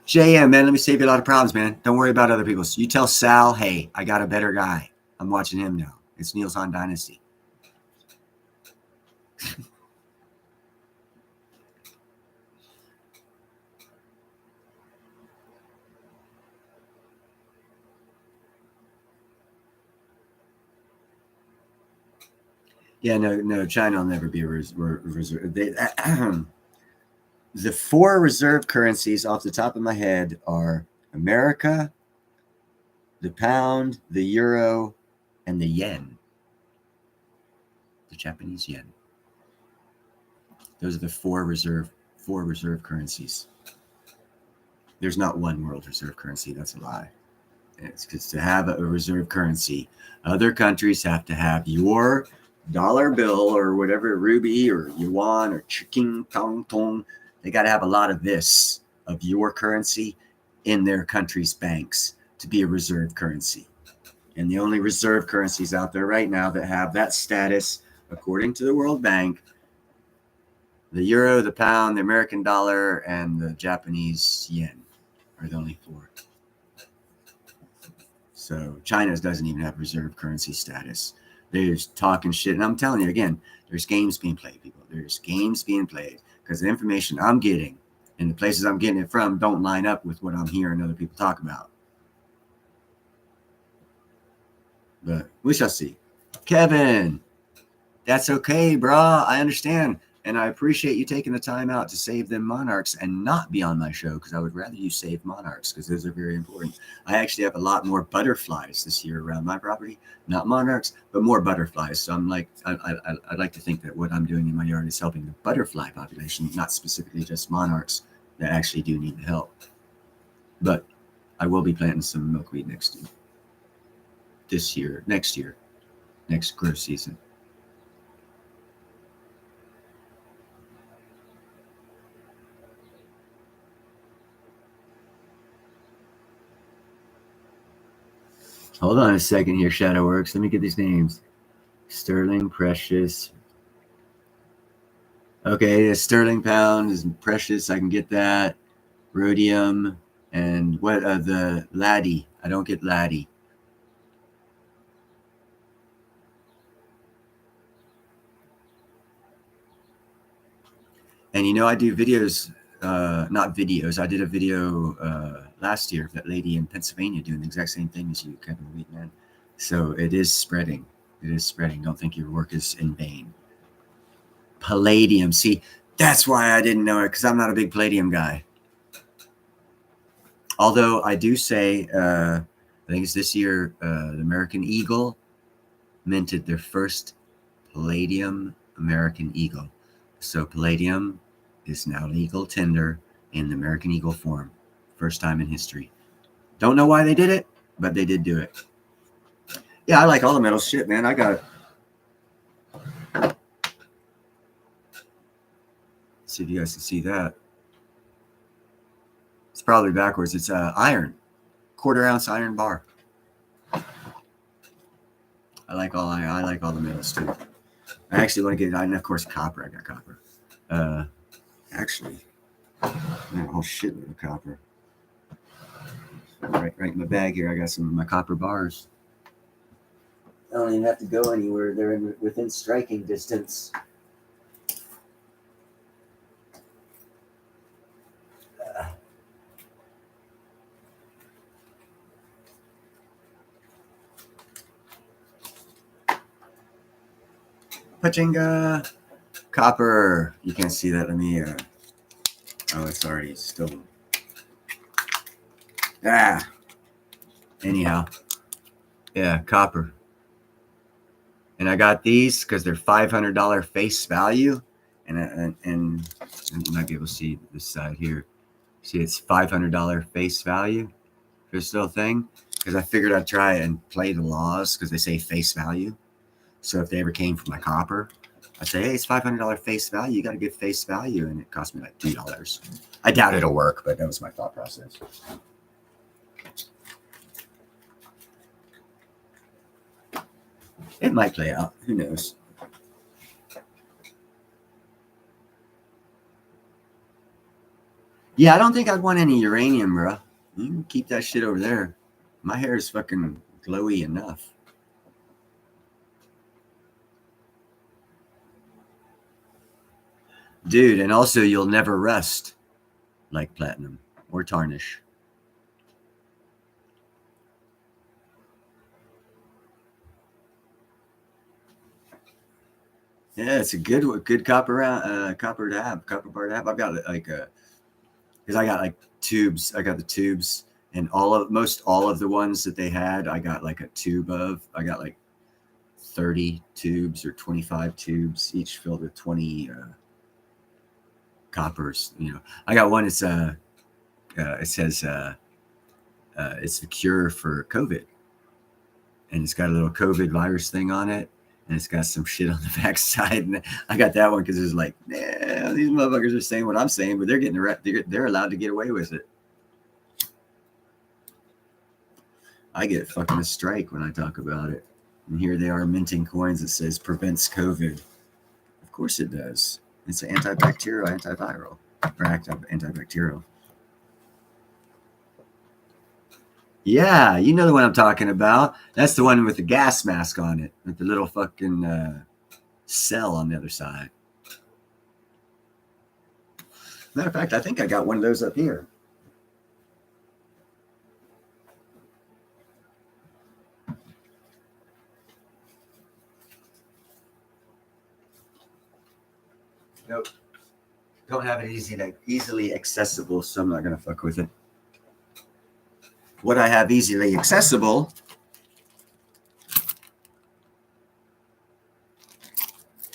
JM, man, let me save you a lot of problems, man. Don't worry about other people. So you tell Sal, hey, I got a better guy. I'm watching him now. It's Niels on Dynasty. Yeah, no, China will never be a reserve. The 4 reserve currencies off the top of my head are America, the pound, the euro, and the yen. The Japanese yen. Those are the 4 reserve currencies. There's not one world reserve currency. That's a lie. It's because to have a reserve currency, other countries have to have your dollar bill or whatever, ruby or yuan or chiking tong tong. They got to have a lot of this, of your currency, in their country's banks to be a reserve currency. And the only reserve currencies out there right now that have that status, according to the World Bank, the euro, the pound, the American dollar, and the Japanese yen are the only 4. So China doesn't even have reserve currency status. They're just talking shit. And I'm telling you again, there's games being played, people. There's games being played because the information I'm getting and the places I'm getting it from don't line up with what I'm hearing other people talk about. But we shall see. Kevin, that's okay, brah. I understand. And I appreciate you taking the time out to save them monarchs and not be on my show, because I would rather you save monarchs, because those are very important. I actually have a lot more butterflies this year around my property, not monarchs, but more butterflies. So I'm like, I'd like to think that what I'm doing in my yard is helping the butterfly population, not specifically just monarchs that actually do need the help. But I will be planting some milkweed next grow season. Hold on a second here, Shadowworks. Let me get these names. Sterling, Precious. Okay, a sterling pound is precious. I can get that. Rhodium. And what the laddie? I don't get laddie. And I do videos, not videos. I did a video last year of that lady in Pennsylvania doing the exact same thing as you, Kevin Wheatman. So it is spreading. It is spreading. Don't think your work is in vain. Palladium. See, that's why I didn't know it, because I'm not a big palladium guy. Although I do say, I think it's this year, the American Eagle minted their first palladium American Eagle. So palladium is now legal tender in the American Eagle form. First time in history. Don't know why they did it, but they did do it. Yeah, I like all the metal shit, man. I got it. See if you guys can see that. It's probably backwards. It's iron, 1/4 ounce iron bar. I like all the metals too. I actually want to get, and of course, copper. I got copper. Actually, I have a whole shitload of copper. Right in my bag here, I got some of my copper bars. I don't even have to go anywhere. They're within striking distance. Pachinga. Copper. You can't see that. Let me. Oh, it's already still. Anyhow. Yeah, copper. And I got these because they're $500 face value. And you might be able to see this side here. See, it's $500 face value. Crystal thing. because I figured I'd try and play the laws because they say face value. So if they ever came for my copper, I'd say, hey, it's $500 face value. You got to give face value. And it cost me like $2. I doubt it'll work, but that was my thought process. It might play out. Who knows? Yeah, I don't think I'd want any uranium, bro. You can keep that shit over there. My hair is fucking glowy enough. Dude, and also you'll never rust like platinum or tarnish. Yeah, it's a good copper copper to have, copper bar to have. I've got like a, because I got like tubes. I got the tubes, and most all of the ones that they had, I got like a tube of. I got like 30 tubes or 25 tubes, each filled with 20 coppers. You know, I got one. It's it says it's the cure for COVID, and it's got a little COVID virus thing on it, and it's got some shit on the backside. And I got that one because it's like, yeah, these motherfuckers are saying what I'm saying, but they're getting they're allowed to get away with it. I get fucking a strike when I talk about it. And here they are minting coins that says prevents COVID. Of course it does. It's an antibacterial, antiviral, or antibacterial. Yeah, you know the one I'm talking about. That's the one with the gas mask on it, with the little fucking cell on the other side. Matter of fact, I think I got one of those up here. Nope. Don't have it easily accessible, so I'm not gonna fuck with it. What I have easily accessible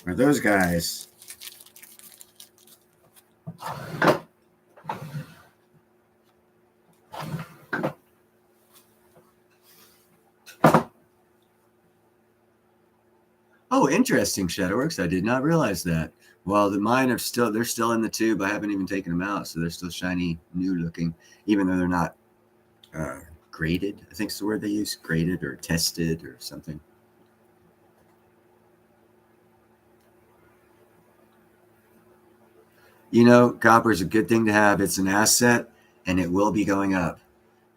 are those guys. Oh, interesting, Shadowworks. I did not realize that. Well, they're still in the tube. I haven't even taken them out, so they're still shiny, new looking, even though they're not graded. I think it's the word they use, graded or tested or something. You know, copper is a good thing to have. It's an asset, and it will be going up.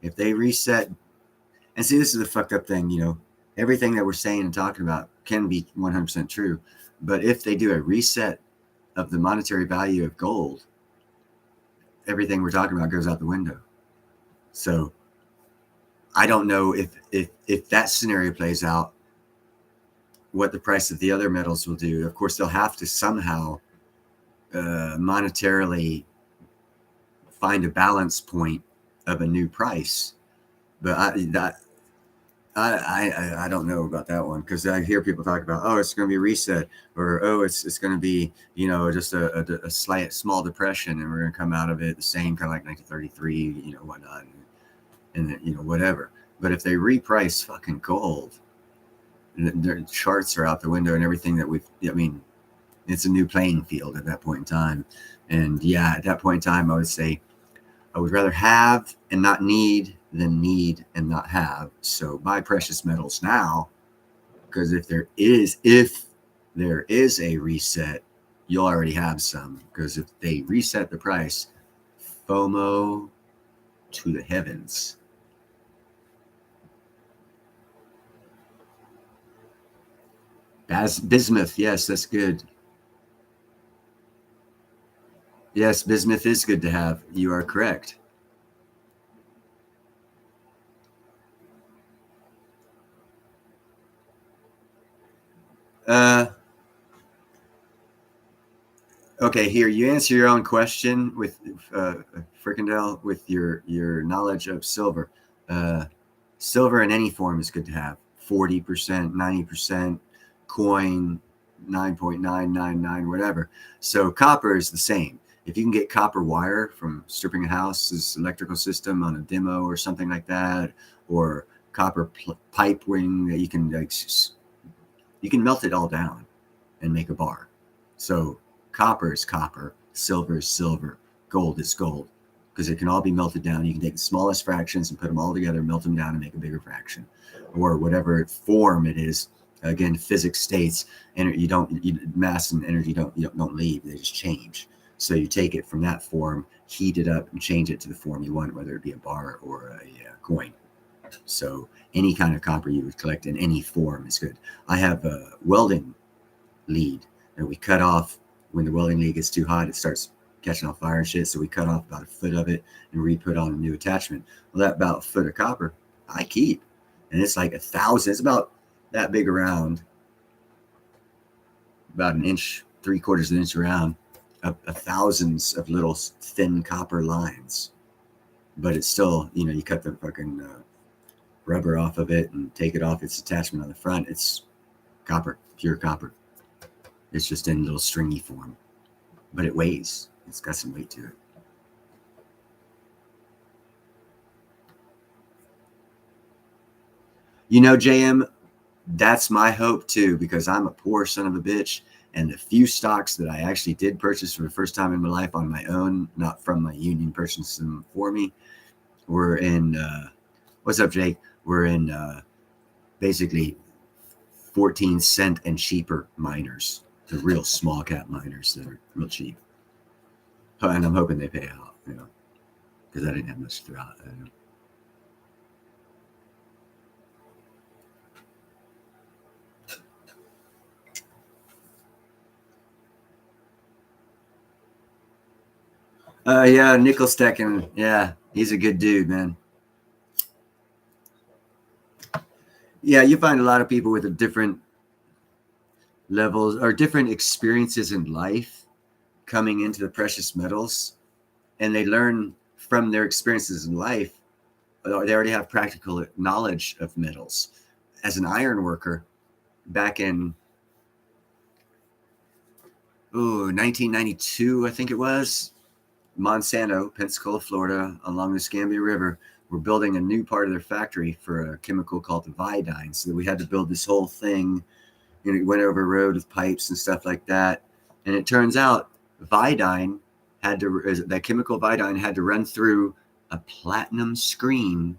If they reset, and see, this is the fucked up thing, you know, everything that we're saying and talking about can be 100% true. But if they do a reset of the monetary value of gold, everything we're talking about goes out the window. So I don't know if that scenario plays out, what the price of the other metals will do. Of course, they'll have to somehow monetarily find a balance point of a new price. But I don't know about that one, because I hear people talk about, oh, it's going to be reset, or oh, it's going to be, you know, just a slight small depression, and we're going to come out of it the same, kind of like 1933, you know, whatnot, and you know, whatever. But if they reprice fucking gold, their charts are out the window and everything that I mean, it's a new playing field at that point in time. And yeah, at that point in time, I would say I would rather have and not need than need and not have. So buy precious metals now, because if there is a reset, you'll already have some. Because if they reset the price, FOMO to the heavens. Bismuth, yes, that's good. Yes, bismuth is good to have. You are correct. Okay, here, you answer your own question with Frickendell with your knowledge of silver. Silver in any form is good to have. 40%, 90%, coin 9.999, whatever. So copper is the same. If you can get copper wire from stripping a house's electrical system on a demo or something like that, or copper pipe ring that you can melt it all down and make a bar. So copper is copper, silver is silver, gold is gold, because it can all be melted down. You can take the smallest fractions and put them all together, melt them down, and make a bigger fraction, or whatever form it is. Again, physics states mass and energy don't leave; they just change. So you take it from that form, heat it up, and change it to the form you want, whether it be a bar or a coin. So any kind of copper you would collect in any form is good. I have a welding lead that we cut off when the welding lead gets too hot. It starts catching on fire and shit. So we cut off about a foot of it and re-put on a new attachment. Well, that about a foot of copper I keep, and it's like 1,000. It's about that big around, about an inch, 3/4 of an inch around, of thousands of little thin copper lines. But it's still, you cut the fucking rubber off of it and take it off its attachment on the front. It's copper, pure copper. It's just in little stringy form, but it weighs. It's got some weight to it. JM, that's my hope too, because I'm a poor son of a bitch. And the few stocks that I actually did purchase for the first time in my life on my own, not from my union purchasing them for me, were in, what's up, Jake? We're in basically 14-cent and cheaper miners, the real small cap miners that are real cheap. And I'm hoping they pay out, because I didn't have much throughout. Yeah, nickel stacking. Yeah, he's a good dude, man. Yeah, you find a lot of people with a different levels or different experiences in life coming into the precious metals, and they learn from their experiences in life. They already have practical knowledge of metals. As an iron worker, back in 1992, I think it was, Monsanto, Pensacola, Florida, along the Escambia River, were building a new part of their factory for a chemical called the Vidine. So we had to build this whole thing. It went over a road with pipes and stuff like that. And it turns out Vidine that chemical Vidine had to run through a platinum screen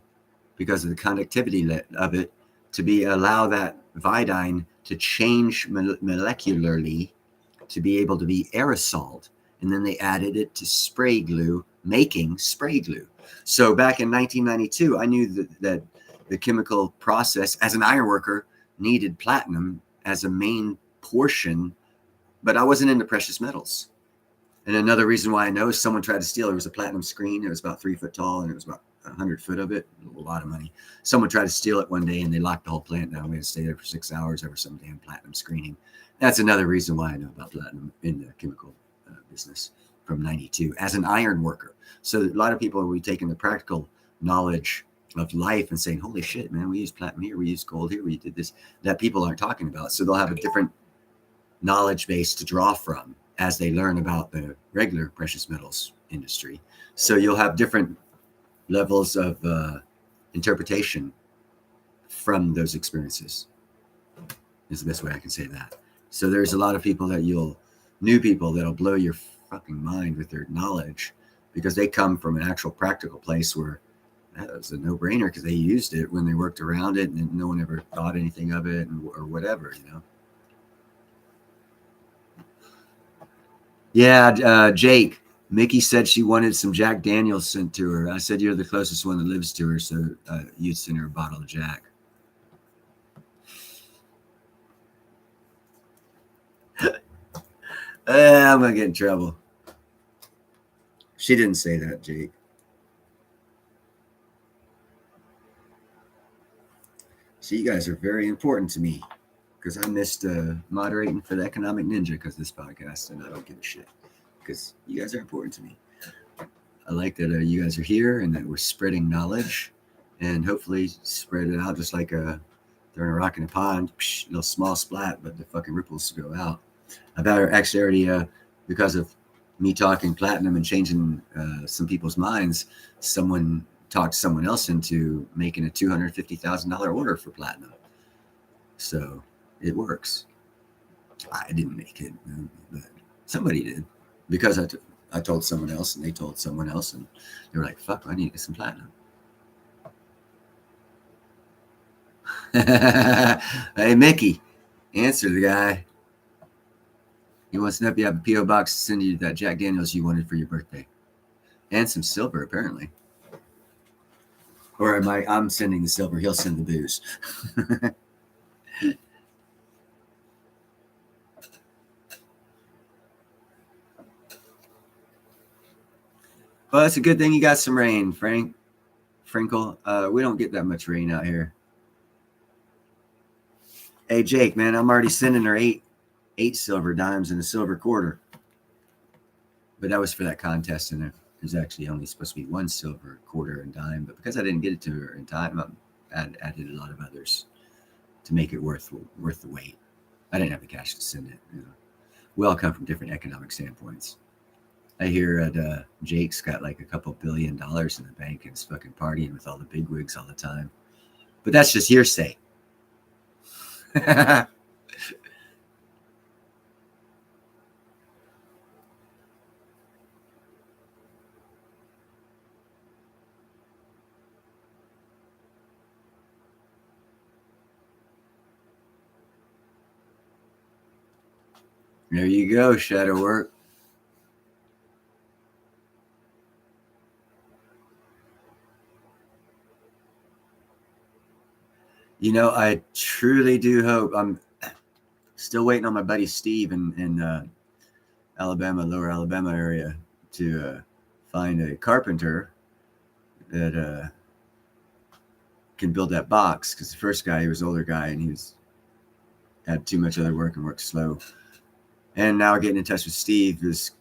because of the conductivity of it to allow that Vidine to change molecularly to be able to be aerosoled. And then they added it to spray glue, making spray glue. So back in 1992, I knew that the chemical process as an iron worker needed platinum as a main portion, but I wasn't into precious metals. And another reason why I know is someone tried to steal. It was a platinum screen. It was about 3 foot tall, and it was about 100 foot of it. A lot of money. Someone tried to steal it one day, and they locked the whole plant down. We had to stay there for 6 hours over some damn platinum screening. That's another reason why I know about platinum in the chemical business from 92 as an iron worker. So a lot of people will be taking the practical knowledge of life and saying, holy shit, man, we use platinum here, we use gold here, we did this, that people aren't talking about. So they'll have a different knowledge base to draw from as they learn about the regular precious metals industry. So you'll have different levels of interpretation from those experiences, is the best way I can say that. So there's a lot of people new people that'll blow your fucking mind with their knowledge because they come from an actual practical place where that was a no-brainer because they used it when they worked around it and no one ever thought anything of it or whatever, Yeah, Jake, Mickey said she wanted some Jack Daniels sent to her. I said, you're the closest one that lives to her, so you'd send her a bottle of Jack. I'm going to get in trouble. She didn't say that, Jake. See, you guys are very important to me because I missed moderating for the Economic Ninja because this podcast, and I don't give a shit because you guys are important to me. I like that you guys are here and that we're spreading knowledge and hopefully spread it out just like throwing a rock in a pond, little small splat, but the fucking ripples go out. I've actually already, because of me talking platinum and changing some people's minds, someone talked someone else into making a $250,000 order for platinum. So it works. I didn't make it, but somebody did, because I told someone else, and they told someone else, and they were like, fuck, I need to get some platinum. Hey, Mickey, answer the guy. He wants to know if you have a P.O. box to send you that Jack Daniels you wanted for your birthday. And some silver, apparently. Or I'm sending the silver, he'll send the booze. Well, it's a good thing you got some rain, Frankel. We don't get that much rain out here. Hey, Jake, man, I'm already sending her eight silver dimes and a silver quarter. But that was for that contest, and there's actually only supposed to be one silver quarter and dime. But because I didn't get it to her in time, I added a lot of others to make it worth the wait. I didn't have the cash to send it. You know. We all come from different economic standpoints. I hear that Jake's got like a couple $1 billion in the bank and is fucking partying with all the bigwigs all the time. But that's just hearsay. There you go, shadow work. You know, I truly do hope. I'm still waiting on my buddy Steve in Alabama, lower Alabama area, to find a carpenter that can build that box. Because the first guy, he was an older guy, and he had too much other work and worked slow. And now getting in touch with Steve is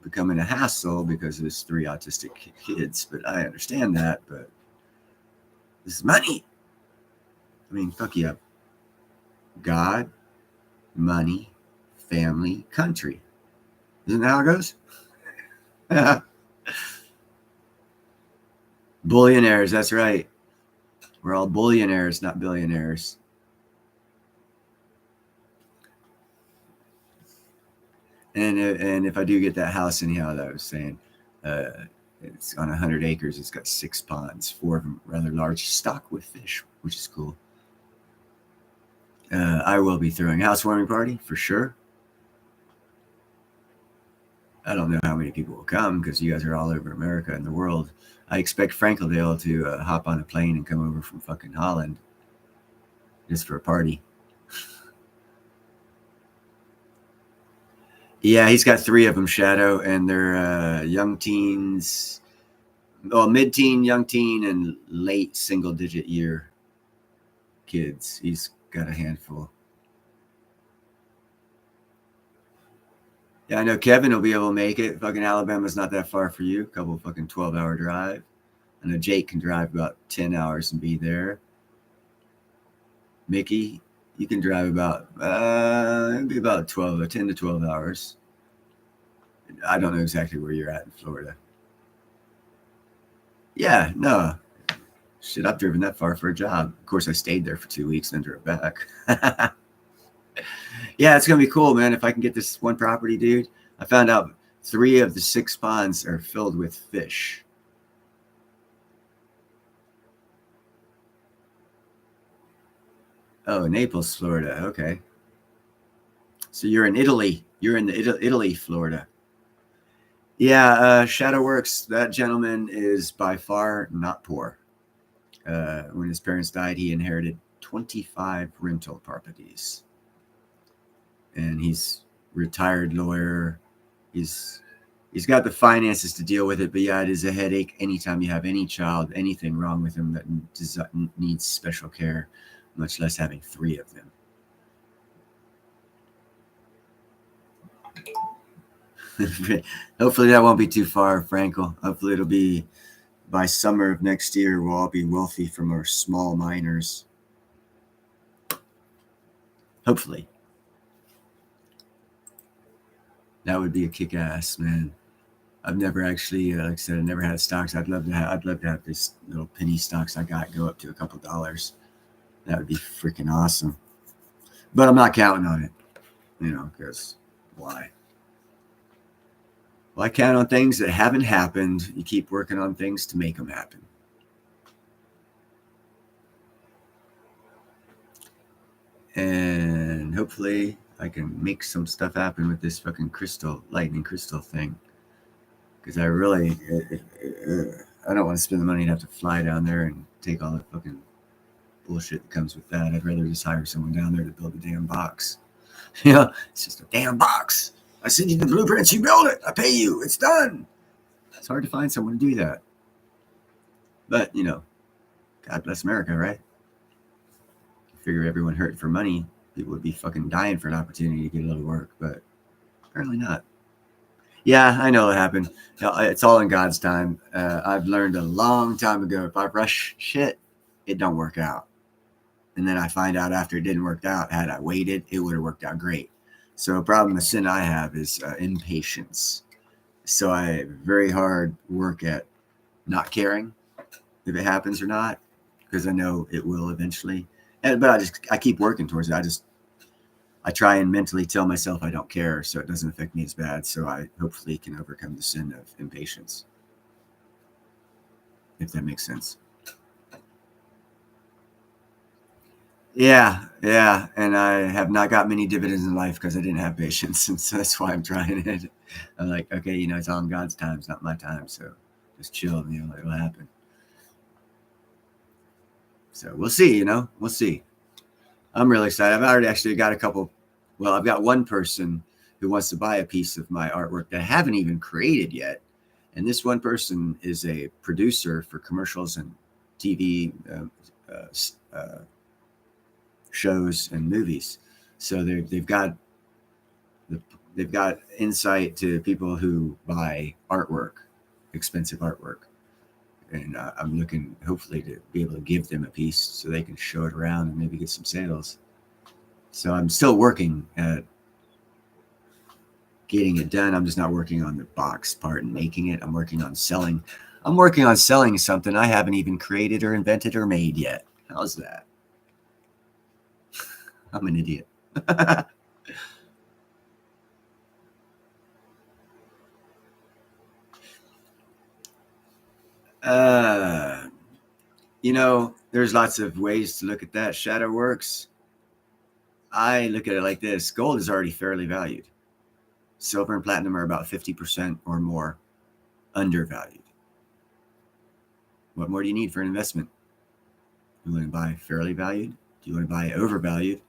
becoming a hassle because of his 3 autistic kids. But I understand that. But this is money. I mean, fuck you up. God, money, family, country. Isn't that how it goes? Billionaires, that's right. We're all billionaires, not billionaires. And if I do get that house anyhow, that I was saying, it's on 100 acres. It's got 6 ponds, 4 of them rather large, stocked with fish, which is cool. I will be throwing a housewarming party for sure. I don't know how many people will come because you guys are all over America and the world. I expect Frankeldale to hop on a plane and come over from fucking Holland just for a party. Yeah, he's got 3 of them, Shadow, and they're young teens, mid-teen, young teen, and late single-digit year kids. He's got a handful. Yeah, I know Kevin will be able to make it. Fucking Alabama's not that far for you. A couple fucking 12-hour drive. I know Jake can drive about 10 hours and be there. Mickey, you can drive about it'd be about 10 to 12 hours. I don't know exactly where you're at in Florida. Yeah, no. Shit, I've driven that far for a job. Of course, I stayed there for 2 weeks and then drove back. Yeah, it's going to be cool, man. If I can get this one property, dude. I found out 3 of the 6 ponds are filled with fish. Oh, Naples, Florida. Okay. So you're in Italy. You're in the Italy, Florida. Yeah, Shadow Works. That gentleman is by far not poor. When his parents died, he inherited 25 rental properties. And he's retired lawyer. He's got the finances to deal with it, but yeah, it is a headache anytime you have any child, anything wrong with them that needs special care, much less having 3 of them. Hopefully that won't be too far, Frankel. Hopefully it'll be by summer of next year, we'll all be wealthy from our small miners. Hopefully. That would be a kick-ass, man. I've never actually, like I said, I never had stocks. I'd love to have this little penny stocks I got go up to a couple dollars. That would be freaking awesome. But I'm not counting on it, because why? Why count on things that haven't happened? You keep working on things to make them happen. And hopefully I can make some stuff happen with this fucking lightning crystal thing. Because I really, I don't want to spend the money and have to fly down there and take all the fucking bullshit that comes with that. I'd rather just hire someone down there to build a damn box. It's just a damn box. I send you the blueprints, you build it. I pay you. It's done. It's hard to find someone to do that. But, God bless America, right? Figure everyone hurt for money, people would be fucking dying for an opportunity to get a little work, but apparently not. Yeah, I know it happened. It's all in God's time. I've learned a long time ago, if I rush shit, it don't work out. And then I find out after it didn't work out, had I waited, it would have worked out great. So the sin I have is impatience. So I very hard work at not caring if it happens or not, because I know it will eventually. But I keep working towards it. I try and mentally tell myself I don't care, so it doesn't affect me as bad. So I hopefully can overcome the sin of impatience, if that makes sense. Yeah. And I have not got many dividends in life because I didn't have patience. And so that's why I'm trying it. I'm like, okay, it's all in God's time. It's not my time. So just chill, it'll happen. So we'll see, we'll see. I'm really excited. I've already actually got I've got one person who wants to buy a piece of my artwork that I haven't even created yet. And this one person is a producer for commercials and TV shows and movies. So they've got insight to people who buy artwork, expensive artwork. And I'm looking, hopefully, to be able to give them a piece so they can show it around and maybe get some sales. So I'm still working at getting it done. I'm just not working on the box part and making it. I'm working on selling. I'm working on selling something I haven't even created or invented or made yet. How's that? I'm an idiot. There's lots of ways to look at that. Shadow works. I look at it like this. Gold is already fairly valued. Silver and platinum are about 50% or more undervalued. What more do you need for an investment? You want to buy fairly valued? Do you want to buy overvalued?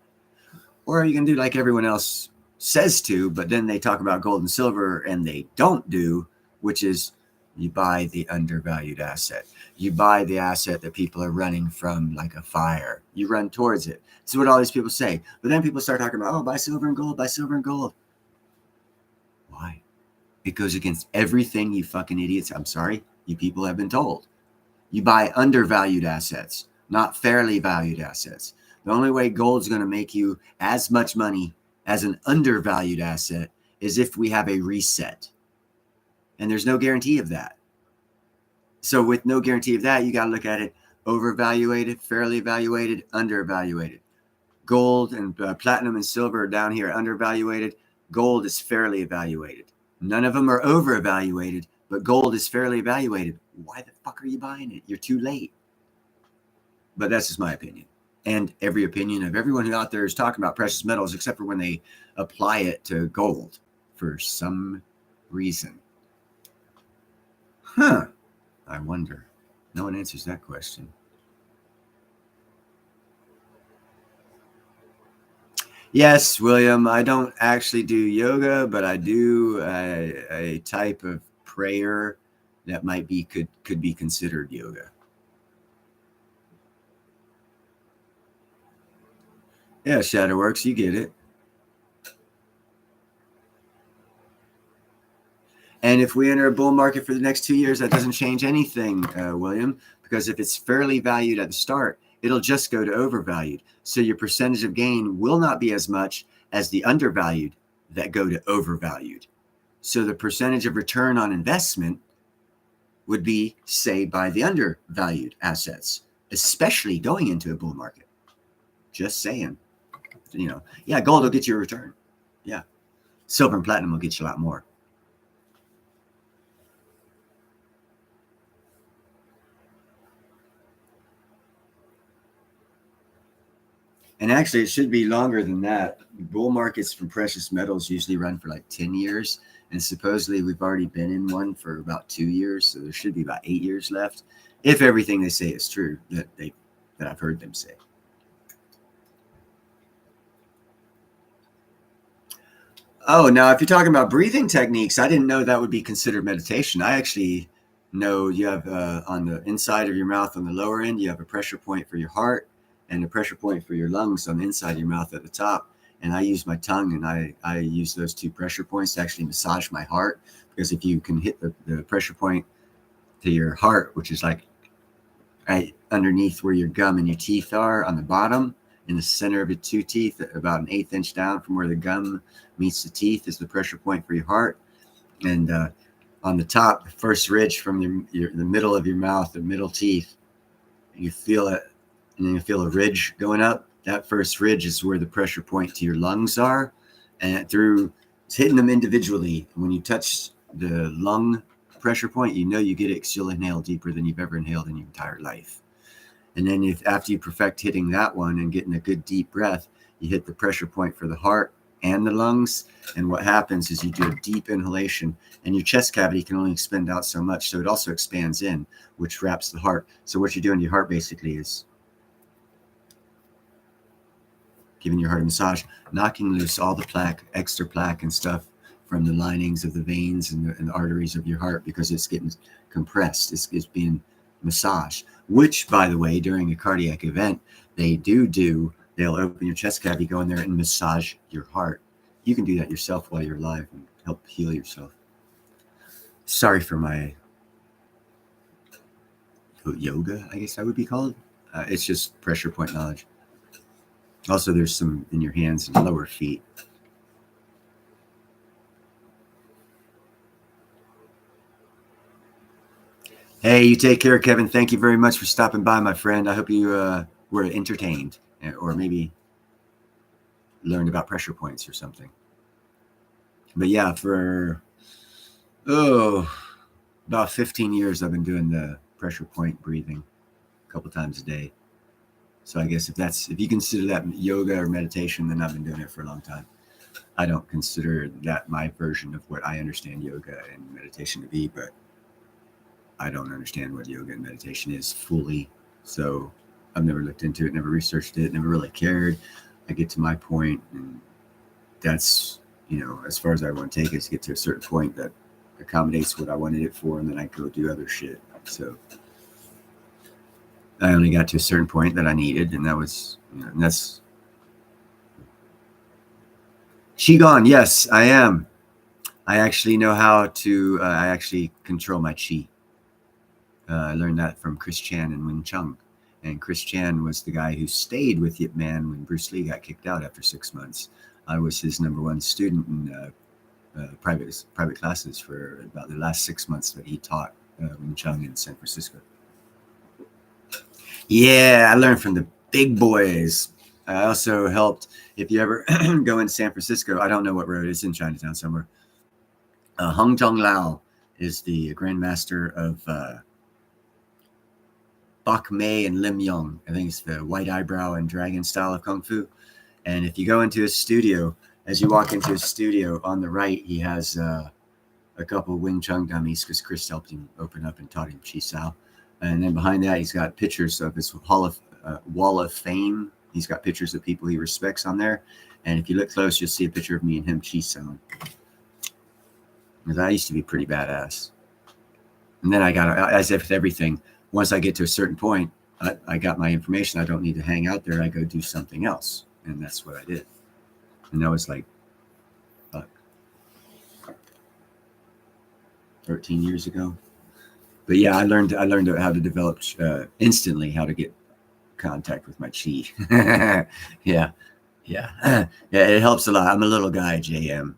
Or are you going to do like everyone else says to, but then they talk about gold and silver and they don't do, which is you buy the undervalued asset. You buy the asset that people are running from like a fire. You run towards it. This is what all these people say. But then people start talking about, buy silver and gold, buy silver and gold. Why? It goes against everything you fucking idiots, I'm sorry, you people have been told. You buy undervalued assets, not fairly valued assets. The only way gold's going to make you as much money as an undervalued asset is if we have a reset. And there's no guarantee of that. So with no guarantee of that, you got to look at it overvaluated, fairly evaluated, undervaluated. Gold and platinum and silver are down here undervaluated. Gold is fairly evaluated. None of them are overevaluated, but gold is fairly evaluated. Why the fuck are you buying it? You're too late. But that's just my opinion. And every opinion of everyone who out there is talking about precious metals, except for when they apply it to gold for some reason. I wonder. No one answers that question. Yes, William, I don't actually do yoga, but I do a type of prayer that could be considered yoga. Yeah, Shadowworks, you get it. And if we enter a bull market for the next 2 years, that doesn't change anything, William, because if it's fairly valued at the start, it'll just go to overvalued. So your percentage of gain will not be as much as the undervalued that go to overvalued. So the percentage of return on investment would be saved by the undervalued assets, especially going into a bull market. Just saying. Yeah, gold will get you a return. Yeah. Silver and platinum will get you a lot more. And actually, it should be longer than that. Bull markets from precious metals usually run for like 10 years. And supposedly we've already been in one for about 2 years. So there should be about 8 years left, if everything they say is true that I've heard them say. Oh, now if you're talking about breathing techniques, I didn't know that would be considered meditation. I actually know you have on the inside of your mouth on the lower end, you have a pressure point for your heart and a pressure point for your lungs on the inside of your mouth at the top. And I use my tongue and I use those 2 pressure points to actually massage my heart. Because if you can hit the pressure point to your heart, which is like right underneath where your gum and your teeth are on the bottom, in the center of your 2 teeth, about an 1/8 inch down from where the gum meets the teeth, is the pressure point for your heart. And on the top, the first ridge from the middle of your mouth, the middle teeth, you feel it, and then you feel a ridge going up. That first ridge is where the pressure point to your lungs are, and it's hitting them individually. When you touch the lung pressure point, you get it because you'll inhale deeper than you've ever inhaled in your entire life. And then after you perfect hitting that one and getting a good deep breath, you hit the pressure point for the heart and the lungs. And what happens is you do a deep inhalation, and your chest cavity can only expand out so much. So it also expands in, which wraps the heart. So what you're doing to your heart basically is giving your heart a massage, knocking loose all the plaque, extra plaque and stuff from the linings of the veins and the arteries of your heart, because it's getting compressed. It's being massaged, which, by the way, during a cardiac event, they'll open your chest cavity, go in there and massage your heart. You can do that yourself while you're alive and help heal yourself. Sorry for my yoga, I guess that would be called. It's just pressure point knowledge. Also, there's some in your hands and lower feet. Hey, you take care, Kevin. Thank you very much for stopping by, my friend. I hope you were entertained, or maybe learned about pressure points or something. But yeah, for about 15 years, I've been doing the pressure point breathing a couple times a day. So I guess if you consider that yoga or meditation, then I've been doing it for a long time. I don't consider that my version of what I understand yoga and meditation to be, but I don't understand what yoga and meditation is fully. So I've never looked into it, never researched it, never really cared. I get to my point, and that's, as far as I want to take it, to get to a certain point that accommodates what I wanted it for, and then I go do other shit. So I only got to a certain point that I needed, and that was, and that's Qigong. Yes, I am. I actually know how to, I actually control my Qi. I learned that from Chris Chan and Wing Chun. And Chris Chan was the guy who stayed with Yip Man when Bruce Lee got kicked out after 6 months. I was his #1 student in private classes for about the last 6 months that he taught Wing Chun in San Francisco. Yeah, I learned from the big boys. I also helped, if you ever go in San Francisco, I don't know what road, it's in Chinatown somewhere. Hung Tong Lao is the grandmaster of Bak Mei and Lim Yong. I think it's the white eyebrow and dragon style of Kung Fu. And if you go into his studio, as you walk into his studio, on the right, he has a couple of Wing Chun dummies, because Chris helped him open up and taught him Chi Sao. And then behind that, he's got pictures of his wall of fame. He's got pictures of people he respects on there. And if you look close, you'll see a picture of me and him Chi Sao. Because I used to be pretty badass. And then I got, as if with everything, once I get to a certain point, I got my information. I don't need to hang out there. I go do something else. And that's what I did. And that was like 13 years ago. But yeah, I learned how to develop instantly how to get contact with my Qi. Yeah. Yeah, it helps a lot. I'm a little guy, JM.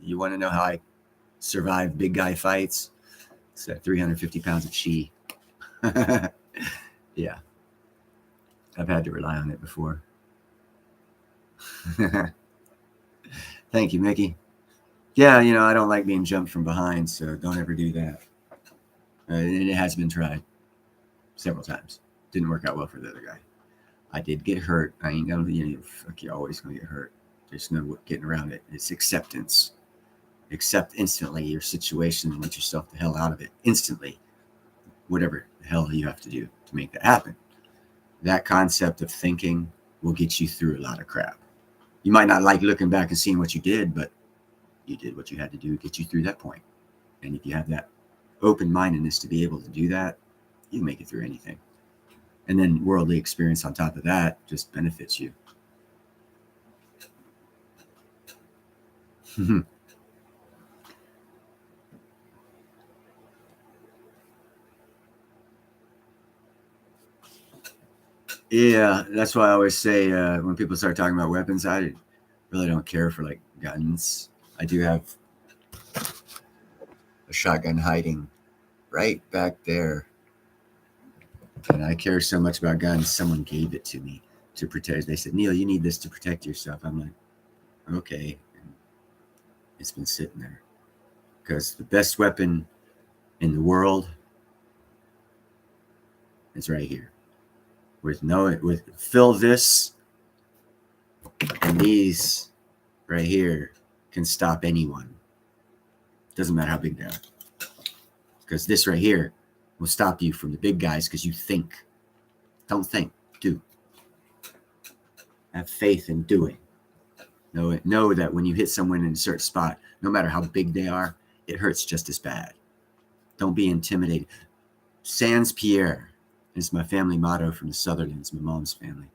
You want to know how I survive big guy fights. It's 350 pounds of chi. Yeah, I've had to rely on it before. Thank you, Mickey. Yeah, I don't like being jumped from behind, so don't ever do that. And it has been tried several times. Didn't work out well for the other guy. I did get hurt. I ain't gonna, fuck, you're always gonna get hurt. There's no getting around it. It's acceptance. Accept instantly your situation and let yourself the hell out of it instantly. Whatever the hell you have to do to make that happen. That concept of thinking will get you through a lot of crap. You might not like looking back and seeing what you did, but you did what you had to do to get you through that point. And if you have that open-mindedness to be able to do that, you can make it through anything. And then worldly experience on top of that just benefits you. Yeah, that's why I always say when people start talking about weapons, I really don't care for like guns. I do have a shotgun hiding right back there. And I care so much about guns, someone gave it to me to protect. They said, Neil, you need this to protect yourself. I'm like, okay. And it's been sitting there. Because the best weapon in the world is right here. With fill this, and these right here can stop anyone. Doesn't matter how big they are. Because this right here will stop you from the big guys because you think. Don't think, do. Have faith in doing. Know that when you hit someone in a certain spot, no matter how big they are, it hurts just as bad. Don't be intimidated. Sans Pierre is my family motto from the Sutherlands, my mom's family.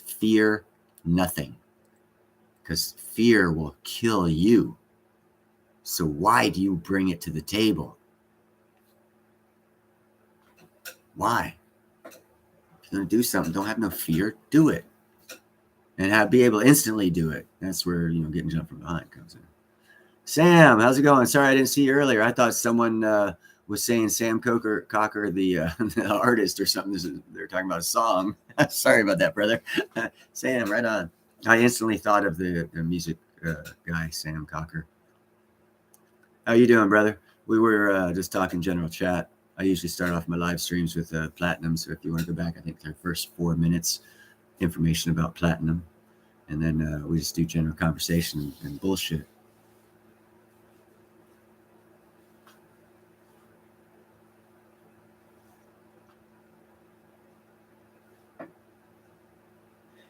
Fear nothing. Because fear will kill you. So why do you bring it to the table? Why? If you're going to do something, don't have no fear. Do it. And be able to instantly do it. That's where, getting jumped from behind comes in. Sam, how's it going? Sorry I didn't see you earlier. I thought someone was saying Sam Cocker, the artist or something. They're talking about a song. Sorry about that, brother. Sam, right on. I instantly thought of the music guy, Sam Cocker. How you doing, brother? We were just talking general chat. I usually start off my live streams with Platinum. So if you want to go back, I think their first 4 minutes, information about Platinum. And then we just do general conversation and bullshit.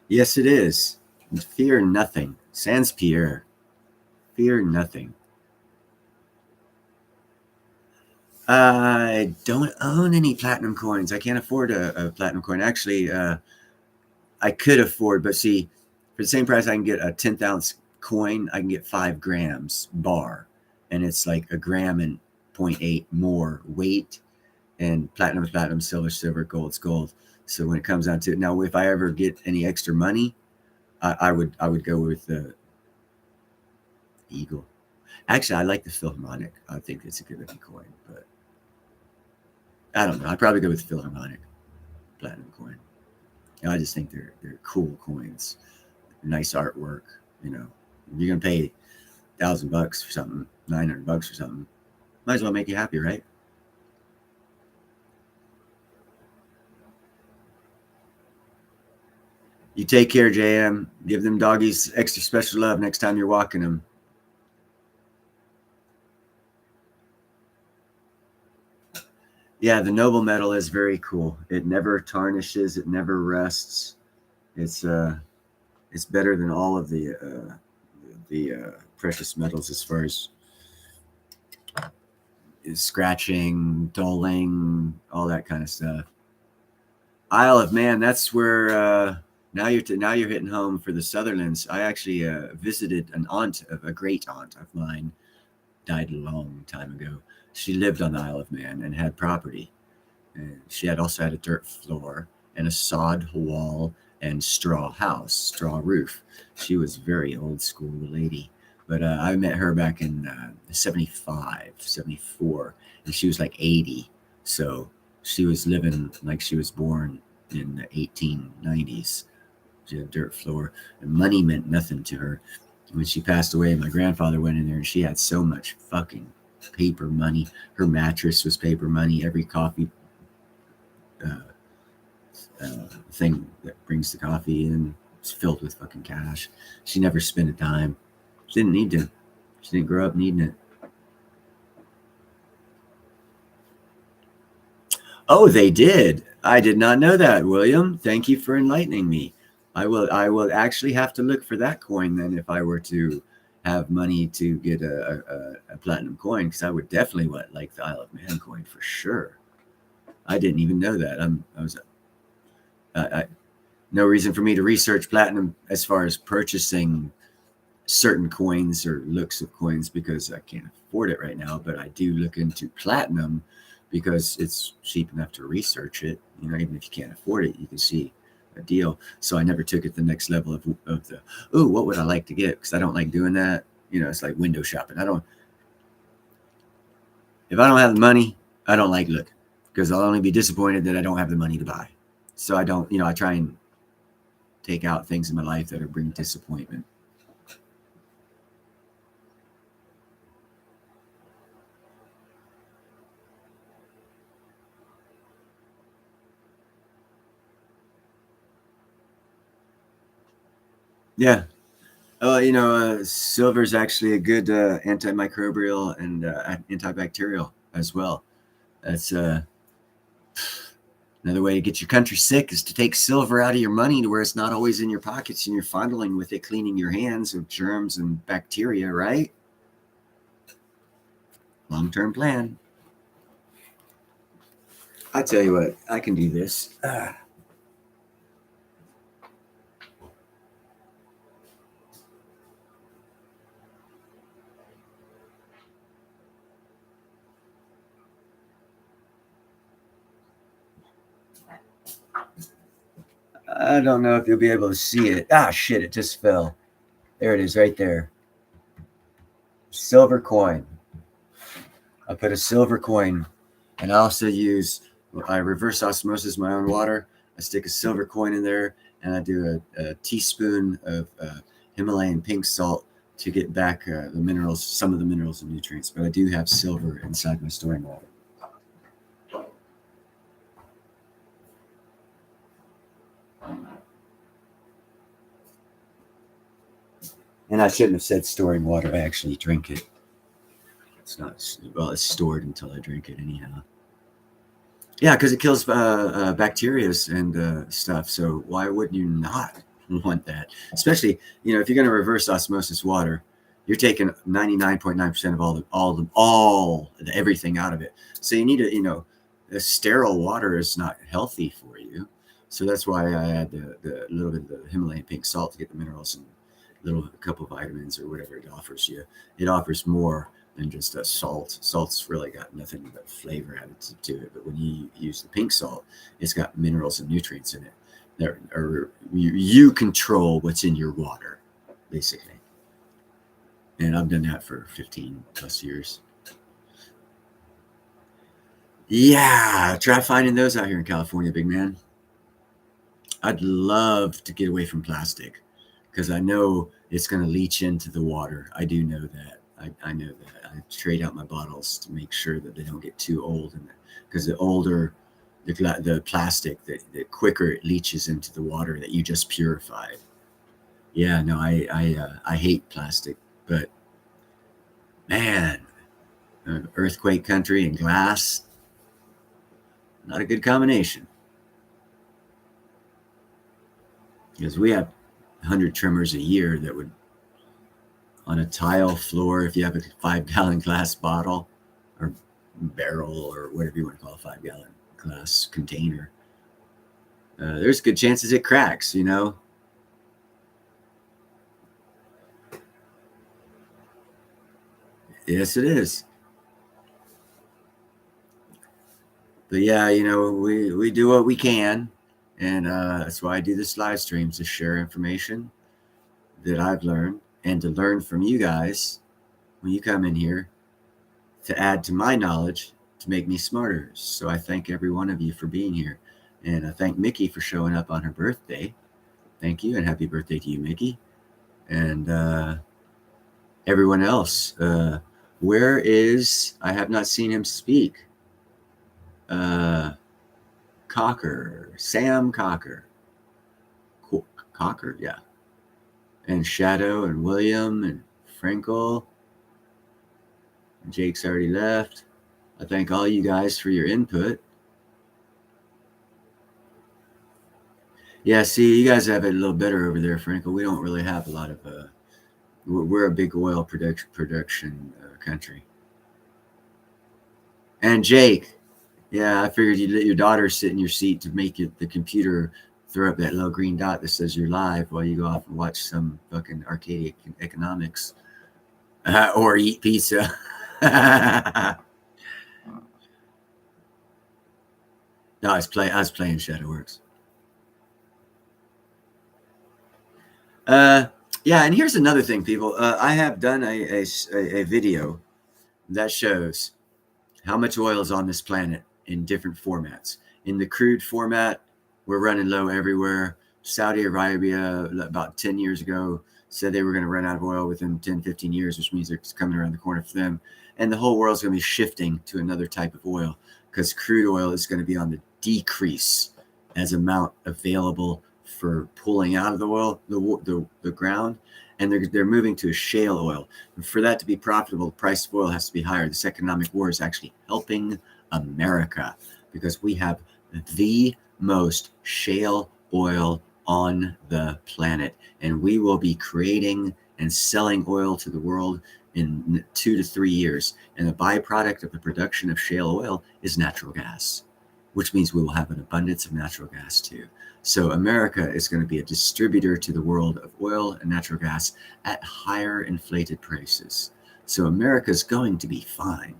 Yes, it is. Fear nothing. Sans Pierre. Fear nothing. I don't own any platinum coins. I can't afford a platinum coin. Actually, I could afford, but see, for the same price I can get a 10th ounce coin, I can get 5 grams bar. And it's like a gram and 0.8 more weight. And platinum is platinum, silver, silver, gold's gold. So when it comes down to it, now if I ever get any extra money, I would go with the Eagle. Actually, I like the Philharmonic. I think it's a good looking coin, but I don't know. I'd probably go with the Philharmonic platinum coin. I just think they're cool coins, nice artwork. You're gonna pay $1,000 for something, $900 for something. Might as well make you happy, right? You take care, JM. Give them doggies extra special love next time you're walking them. Yeah, the Noble metal is very cool. It never tarnishes. It never rusts. It's better than all of the precious metals as far as scratching, dulling, all that kind of stuff. Isle of Man. That's where now you're hitting home for the Sutherlands. I actually visited a great aunt of mine, died a long time ago. She lived on the Isle of Man and had property. And she also had a dirt floor and a sod wall and straw house, straw roof. She was very old school lady, But I met her back in 75, 74, and she was like 80. So she was living like she was born in the 1890s. She had a dirt floor, and money meant nothing to her. When she passed away, my grandfather went in there, and she had so much fucking paper money. Her mattress was paper money. Every coffee thing that brings the coffee in is filled with fucking cash. She never spent a dime. She didn't need to. She didn't grow up needing it. Oh, they did. I did not know that, William. Thank you for enlightening me. I will actually have to look for that coin then if I were to have money to get a platinum coin, because I would definitely want like the Isle of Man coin for sure. I didn't even know that. No reason for me to research platinum as far as purchasing certain coins or looks of coins, because I can't afford it right now. But I do look into platinum because it's cheap enough to research it. You know, even if you can't afford it, you can see a deal. So I never took it the next level of the, oh, what would I like to get? Because I don't like doing that. You know, it's like window shopping. If I don't have the money, I don't like looking, because I'll only be disappointed that I don't have the money to buy. So I don't, I try and take out things in my life that are bring disappointment. Yeah. Silver is actually a good antimicrobial and antibacterial as well. That's another way to get your country sick, is to take silver out of your money to where it's not always in your pockets and you're fondling with it, cleaning your hands of germs and bacteria, right? Long-term plan. I tell you what, I can do this. I don't know if you'll be able to see it. Ah, shit, it just fell. There it is right there. Silver coin. I put a silver coin, and I also I reverse osmosis my own water. I stick a silver coin in there, and I do a teaspoon of Himalayan pink salt to get back the minerals, some of the minerals and nutrients. But I do have silver inside my storing water. And I shouldn't have said storing water. I actually drink it. It's not, well, it's stored until I drink it anyhow. Yeah, because it kills bacteria and stuff. So why wouldn't you not want that? Especially, if you're going to reverse osmosis water, you're taking 99.9% of all the everything out of it. So you need the sterile water is not healthy for you. So that's why I add the little bit of the Himalayan pink salt to get the minerals and a couple of vitamins or whatever it offers you. It offers more than just a salt. Salt's really got nothing but flavor added to it. But when you use the pink salt, it's got minerals and nutrients in it. You control what's in your water, basically. And I've done that for 15 plus years. Yeah, try finding those out here in California, big man. I'd love to get away from plastic, because I know it's going to leach into the water. I do know that. I know that. I trade out my bottles to make sure that they don't get too old, because the older the plastic, the quicker it leaches into the water that you just purified. Yeah, no, I hate plastic, but man, earthquake country and glass, not a good combination. Because we have 100 trimmers a year that would, on a tile floor, if you have a 5-gallon glass bottle or barrel or whatever you want to call a 5-gallon glass container, there's good chances it cracks, Yes, it is. But yeah, we do what we can, and that's why I do this live streams, to share information that I've learned and to learn from you guys when you come in here to add to my knowledge to make me smarter. So I thank every one of you for being here. And I thank Mickey for showing up on her birthday. Thank you, and happy birthday to you, Mickey. And everyone else, where is, I have not seen him speak. Cocker, Sam Cocker. Cocker, yeah. And Shadow and William and Frankel. Jake's already left. I thank all you guys for your input. Yeah, see, you guys have it a little better over there, Frankel. We don't really have a lot of, we're a big oil production country. And Jake, yeah, I figured you'd let your daughter sit in your seat to make the computer throw up that little green dot that says you're live while you go off and watch some fucking arcade economics or eat pizza. No, I was playing Shadowworks. Yeah, and here's another thing, people. I have done a video that shows how much oil is on this planet in different formats. In the crude format, we're running low everywhere. Saudi Arabia, about 10 years ago, said they were going to run out of oil within 10, 15 years, which means it's coming around the corner for them. And the whole world's going to be shifting to another type of oil because crude oil is going to be on the decrease as amount available for pulling out of the oil, the ground. And they're moving to a shale oil. And for that to be profitable, the price of oil has to be higher. This economic war is actually helping America because we have the most shale oil on the planet. And we will be creating and selling oil to the world in 2 to 3 years. And the byproduct of the production of shale oil is natural gas, which means we will have an abundance of natural gas too. So America is going to be a distributor to the world of oil and natural gas at higher inflated prices. So America is going to be fine.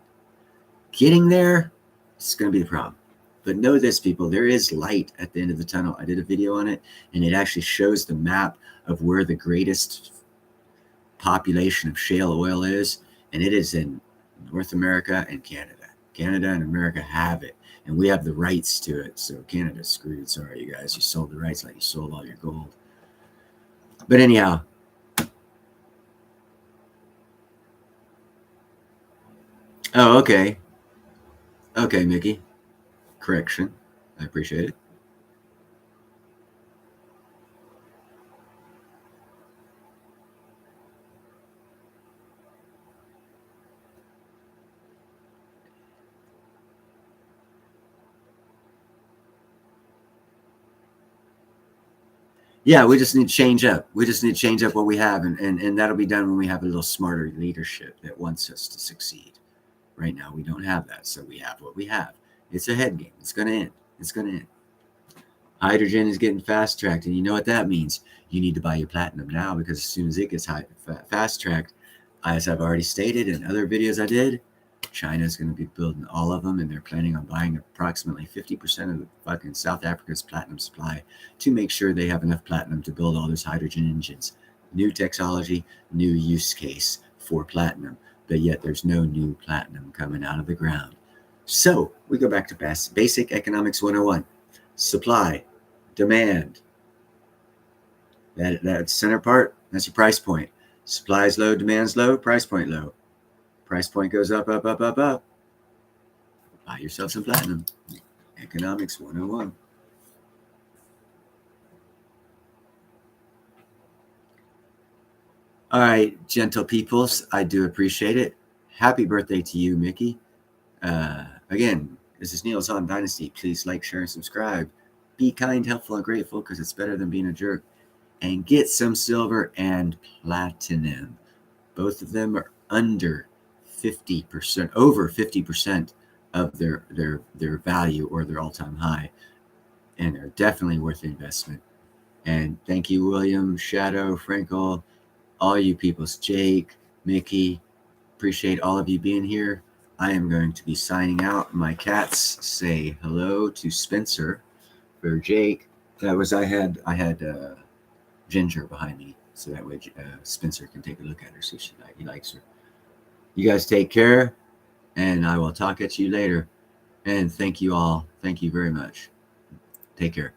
Getting there, it's going to be a problem. But know this, people, there is light at the end of the tunnel. I did a video on it, and it actually shows the map of where the greatest population of shale oil is, and it is in North America and Canada. Canada and America have it. And we have the rights to it. So Canada's screwed. Sorry, you guys. You sold the rights like you sold all your gold. But anyhow. Oh, okay. Okay, Mickey. Correction. I appreciate it. Yeah, we just need to change up. We just need to change up what we have. And that'll be done when we have a little smarter leadership that wants us to succeed. Right now, we don't have that. So we have what we have. It's a head game. It's going to end. It's going to end. Hydrogen is getting fast tracked. And you know what that means? You need to buy your platinum now because as soon as it gets fast tracked, as I've already stated in other videos I did, China is going to be building all of them, and they're planning on buying approximately 50% of the fucking South Africa's platinum supply to make sure they have enough platinum to build all those hydrogen engines. New technology, new use case for platinum, but yet there's no new platinum coming out of the ground. So we go back to basic economics 101. Supply, demand. That center part, that's your price point. Supply is low, demand's low, price point low. Price point goes up, up, up, up, up. Buy yourself some platinum. Economics 101. All right, gentle peoples, I do appreciate it. Happy birthday to you, Mickey. Again, this is Neil's on Dynasty. Please like, share, and subscribe. Be kind, helpful, and grateful because it's better than being a jerk. And get some silver and platinum. Both of them are under 50%, over 50% of their value or their all-time high, and they're definitely worth the investment. And thank you, William, Shadow, Frankel, all you peoples, Jake, Mickey, appreciate all of you being here. I am going to be signing out. My cats say hello to Spencer for Jake. That was I had Ginger behind me so that way Spencer can take a look at her, see if he likes her. You guys take care, and I will talk at you later. And thank you all. Thank you very much. Take care.